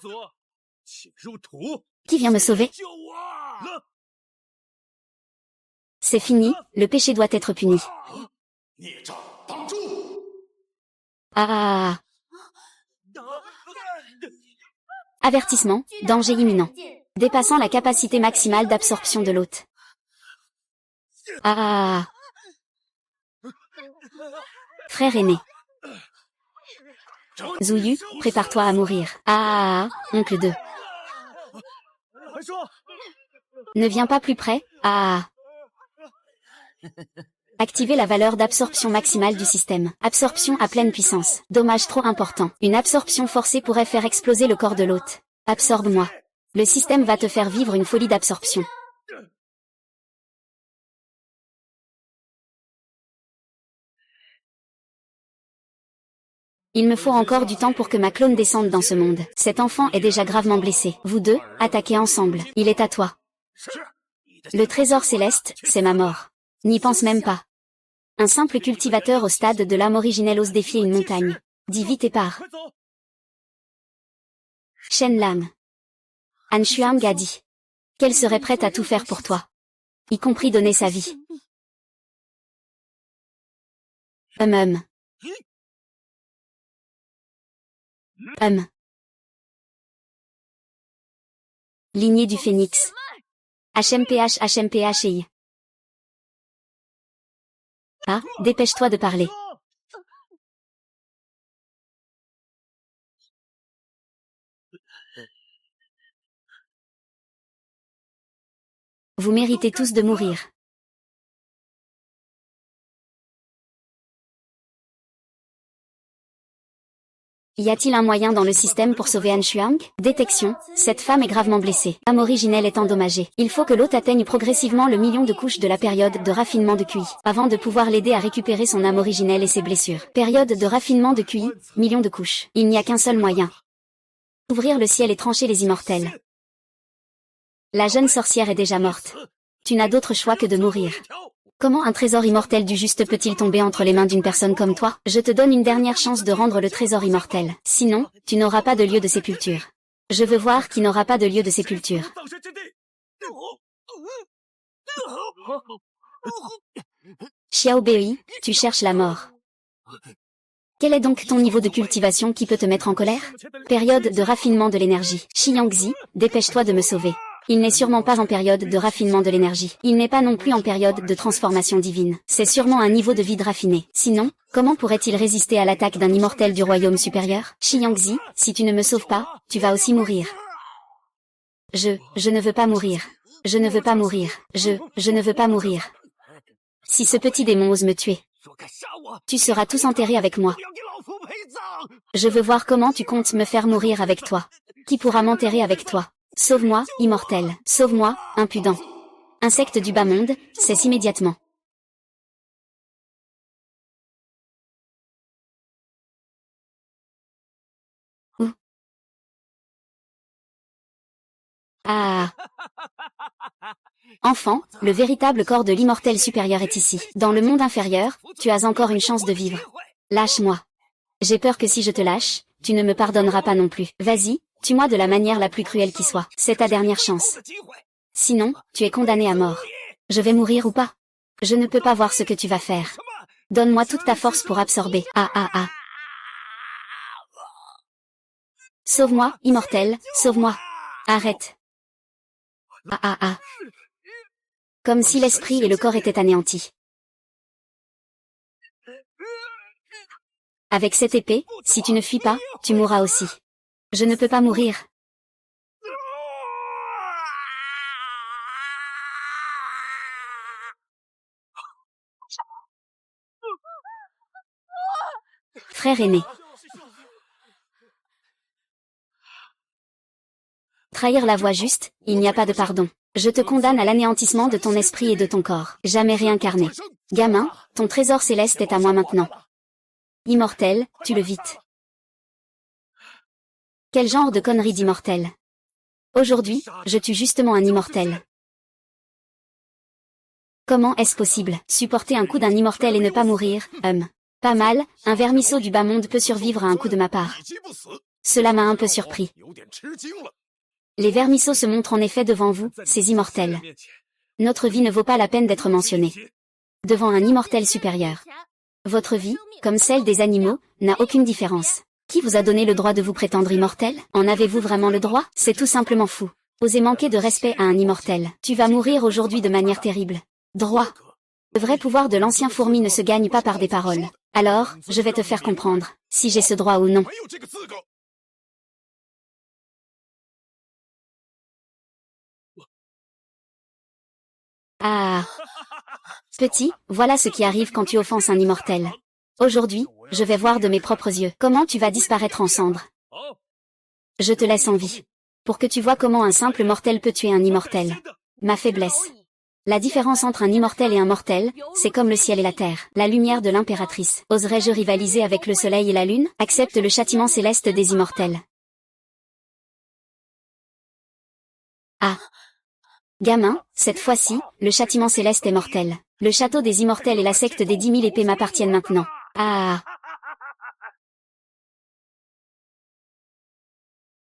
Qui vient me sauver? C'est fini, le péché doit être puni. Ah. Avertissement, danger imminent. Dépassant la capacité maximale d'absorption de l'hôte. Ah. Frère aîné. Zouyu, prépare-toi à mourir. Ah, oncle 2. Ne viens pas plus près. Ah. Activer la valeur d'absorption maximale du système. Absorption à pleine puissance. Dommage trop important. Une absorption forcée pourrait faire exploser le corps de l'hôte. Absorbe-moi. Le système va te faire vivre une folie d'absorption. Il me faut encore du temps pour que ma clone descende dans ce monde. Cet enfant est déjà gravement blessé. Vous deux, attaquez ensemble. Il est à toi. Le trésor céleste, c'est ma mort. N'y pense même pas. Un simple cultivateur au stade de l'âme originelle ose défier une montagne. Dis vite et pars. Shen Lam. Han Shuang a dit qu'elle serait prête à tout faire pour toi. Y compris donner sa vie. Hum. Lignée du phénix. HMPH. Ah, dépêche-toi de parler. Vous méritez tous de mourir. Y a-t-il un moyen dans le système pour sauver Han Shuang? Détection, cette femme est gravement blessée. L'âme originelle est endommagée. Il faut que l'hôte atteigne progressivement le million de couches de la période de raffinement de QI, avant de pouvoir l'aider à récupérer son âme originelle et ses blessures. Période de raffinement de QI, million de couches. Il n'y a qu'un seul moyen. Ouvrir le ciel et trancher les immortels. La jeune sorcière est déjà morte. Tu n'as d'autre choix que de mourir. Comment un trésor immortel du juste peut-il tomber entre les mains d'une personne comme toi? Je te donne une dernière chance de rendre le trésor immortel. Sinon, tu n'auras pas de lieu de sépulture. Je veux voir qui n'aura pas de lieu de sépulture. Xiao Bei, tu cherches la mort. Quel est donc ton niveau de cultivation qui peut te mettre en colère? Période de raffinement de l'énergie. Xiangzi, dépêche-toi de me sauver. Il n'est sûrement pas en période de raffinement de l'énergie. Il n'est pas non plus en période de transformation divine. C'est sûrement un niveau de vide raffiné. Sinon, comment pourrait-il résister à l'attaque d'un immortel du royaume supérieur? Xiangzi, si tu ne me sauves pas, tu vas aussi mourir. Je ne veux pas mourir. Je ne veux pas mourir. Je ne veux pas mourir. Si ce petit démon ose me tuer, tu seras tous enterrés avec moi. Je veux voir comment tu comptes me faire mourir avec toi. Qui pourra m'enterrer avec toi? Sauve-moi, immortel. Sauve-moi, impudent. Insecte du bas monde, cesse immédiatement. Ah. Enfant, le véritable corps de l'immortel supérieur est ici. Dans le monde inférieur, tu as encore une chance de vivre. Lâche-moi. J'ai peur que si je te lâche, tu ne me pardonneras pas non plus. Vas-y, tue-moi de la manière la plus cruelle qui soit. C'est ta dernière chance. Sinon, tu es condamné à mort. Je vais mourir ou pas? Je ne peux pas voir ce que tu vas faire. Donne-moi toute ta force pour absorber. Ah ah ah. Sauve-moi, immortel, sauve-moi. Arrête. Ah ah ah. Comme si l'esprit et le corps étaient anéantis. Avec cette épée, si tu ne fuis pas, tu mourras aussi. Je ne peux pas mourir. Frère aîné. Trahir la voie juste, il n'y a pas de pardon. Je te condamne à l'anéantissement de ton esprit et de ton corps. Jamais réincarné. Gamin, ton trésor céleste est à moi maintenant. Immortel, tue-le vite. Quel genre de connerie d'immortel? Aujourd'hui, je tue justement un immortel. Comment est-ce possible? Supporter un coup d'un immortel et ne pas mourir, Pas mal, un vermisseau du bas monde peut survivre à un coup de ma part. Cela m'a un peu surpris. Les vermisseaux se montrent en effet devant vous, ces immortels. Notre vie ne vaut pas la peine d'être mentionnée. Devant un immortel supérieur. Votre vie, comme celle des animaux, n'a aucune différence. Qui vous a donné le droit de vous prétendre immortel? En avez-vous vraiment le droit? C'est tout simplement fou. Osez manquer de respect à un immortel. Tu vas mourir aujourd'hui de manière terrible. Droit. Le vrai pouvoir de l'ancien fourmi ne se gagne pas par des paroles. Alors, je vais te faire comprendre, si j'ai ce droit ou non. Ah. Petit, voilà ce qui arrive quand tu offenses un immortel. Aujourd'hui, je vais voir de mes propres yeux comment tu vas disparaître en cendres. Je te laisse en vie. Pour que tu vois comment un simple mortel peut tuer un immortel. Ma faiblesse. La différence entre un immortel et un mortel, c'est comme le ciel et la terre. La lumière de l'impératrice. Oserais-je rivaliser avec le soleil et la lune? Accepte le châtiment céleste des immortels. Ah. Gamin, cette fois-ci, le châtiment céleste est mortel. Le château des immortels et la secte des 10 000 épées m'appartiennent maintenant. Ah.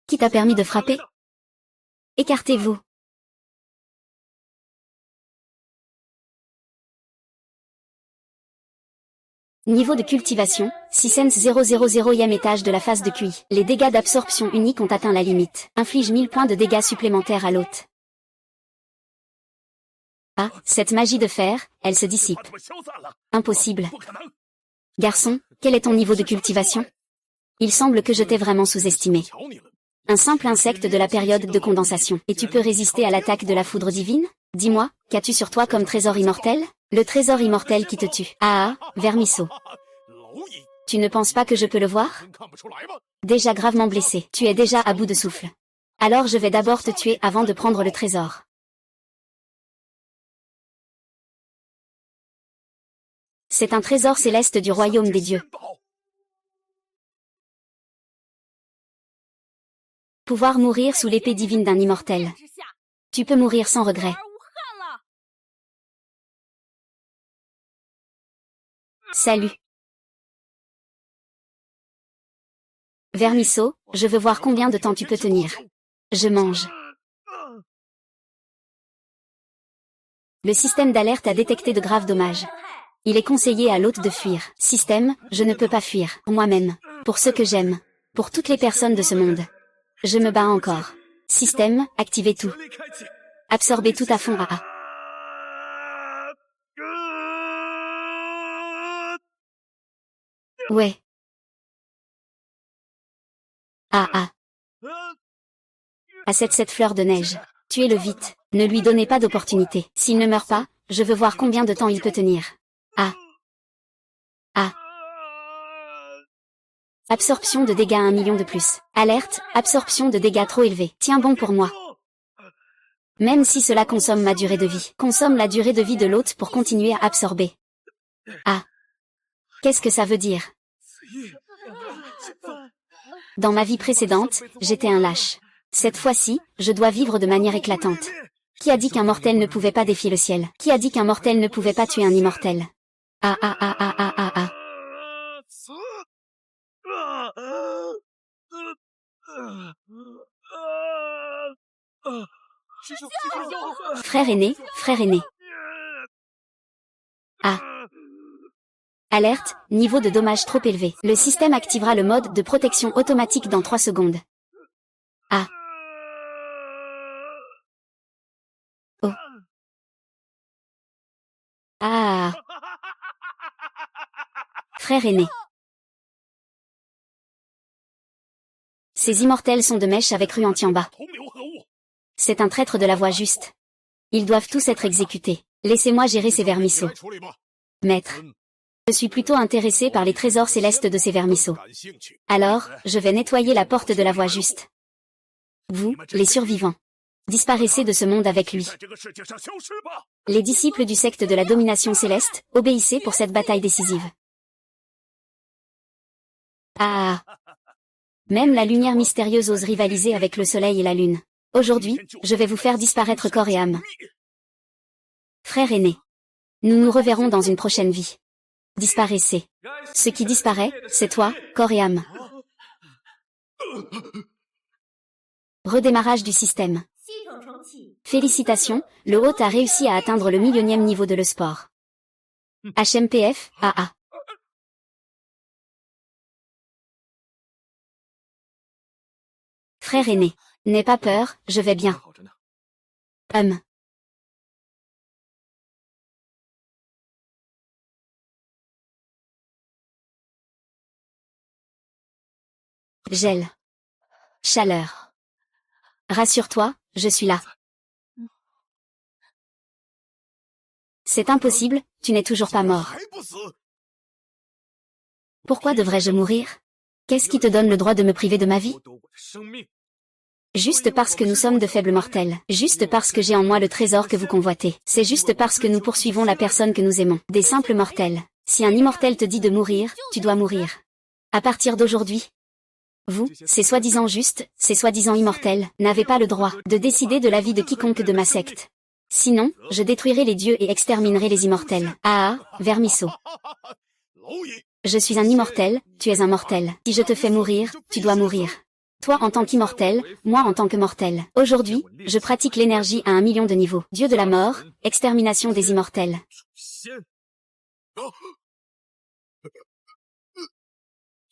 Qui t'a permis de frapper? Écartez-vous. Niveau de cultivation, 600e étage de la phase de QI. Les dégâts d'absorption unique ont atteint la limite. Inflige 1000 points de dégâts supplémentaires à l'hôte. Ah, cette magie de fer, elle se dissipe. Impossible. Garçon, quel est ton niveau de cultivation? Il semble que je t'ai vraiment sous-estimé. Un simple insecte de la période de condensation. Et tu peux résister à l'attaque de la foudre divine? Dis-moi, qu'as-tu sur toi comme trésor immortel? Le trésor immortel qui te tue. Ah, vermisseau. Tu ne penses pas que je peux le voir? Déjà gravement blessé. Tu es déjà à bout de souffle. Alors je vais d'abord te tuer avant de prendre le trésor. C'est un trésor céleste du royaume des dieux. Pouvoir mourir sous l'épée divine d'un immortel. Tu peux mourir sans regret. Salut. Vermisseau, je veux voir combien de temps tu peux tenir. Je mange. Le système d'alerte a détecté de graves dommages. Il est conseillé à l'hôte de fuir. Système, je ne peux pas fuir. Pour moi-même. Pour ceux que j'aime. Pour toutes les personnes de ce monde. Je me bats encore. Système, activez tout. Absorbez tout à fond. Ah. Ouais. Ah. À cette fleur de neige. Tuez-le vite. Ne lui donnez pas d'opportunité. S'il ne meurt pas, je veux voir combien de temps il peut tenir. Ah. Absorption de dégâts 1 million de plus. Alerte, absorption de dégâts trop élevés. Tiens bon pour moi. Même si cela consomme ma durée de vie. Consomme la durée de vie de l'hôte pour continuer à absorber. Ah. Qu'est-ce que ça veut dire? Dans ma vie précédente, j'étais un lâche. Cette fois-ci, je dois vivre de manière éclatante. Qui a dit qu'un mortel ne pouvait pas défier le ciel? Qui a dit qu'un mortel ne pouvait pas tuer un immortel? Ah ah ah ah ah ah ah. Frère aîné, frère aîné. Ah. Alerte, niveau de dommage trop élevé. Le système activera le mode de protection automatique dans 3 secondes. Ah. Oh. Ah. Frère aîné. Ces immortels sont de mèche avec Ruan-Tianba. C'est un traître de la voie juste. Ils doivent tous être exécutés. Laissez-moi gérer ces vermisseaux. Maître. Je suis plutôt intéressé par les trésors célestes de ces vermisseaux. Alors, je vais nettoyer la porte de la voie juste. Vous, les survivants. Disparaissez de ce monde avec lui. Les disciples du secte de la domination céleste, obéissez pour cette bataille décisive. Ah. Même la lumière mystérieuse ose rivaliser avec le soleil et la lune. Aujourd'hui, je vais vous faire disparaître corps et âme. Frère aîné. Nous nous reverrons dans une prochaine vie. Disparaissez. Ce qui disparaît, c'est toi, corps et âme. Redémarrage du système. Félicitations, le hôte a réussi à atteindre le 1 000e niveau de le sport. HMPF, AA. Frère aîné. N'aie pas peur, je vais bien. Gel. Chaleur. Rassure-toi, je suis là. C'est impossible, tu n'es toujours pas mort. Pourquoi devrais-je mourir? Qu'est-ce qui te donne le droit de me priver de ma vie? Juste parce que nous sommes de faibles mortels. Juste parce que j'ai en moi le trésor que vous convoitez. C'est juste parce que nous poursuivons la personne que nous aimons. Des simples mortels. Si un immortel te dit de mourir, tu dois mourir. À partir d'aujourd'hui. Vous, ces soi-disant justes, ces soi-disant immortels, n'avez pas le droit de décider de la vie de quiconque de ma secte. Sinon, je détruirai les dieux et exterminerai les immortels. Ah ah, vermisseau. Je suis un immortel, tu es un mortel. Si je te fais mourir, tu dois mourir. Toi en tant qu'immortel, moi en tant que mortel. Aujourd'hui, je pratique l'énergie à 1 million de niveaux. Dieu de la mort, extermination des immortels.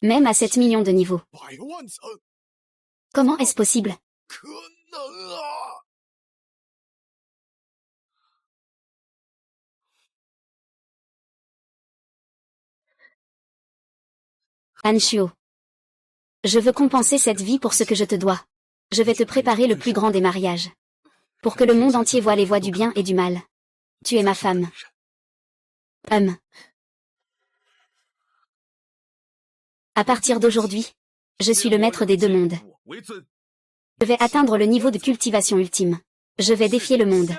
Même à 7 millions de niveaux. Comment est-ce possible? Anshio. Je veux compenser cette vie pour ce que je te dois. Je vais te préparer le plus grand des mariages. Pour que le monde entier voie les voies du bien et du mal. Tu es ma femme. À partir d'aujourd'hui, je suis le maître des 2 mondes. Je vais atteindre le niveau de cultivation ultime. Je vais défier le monde.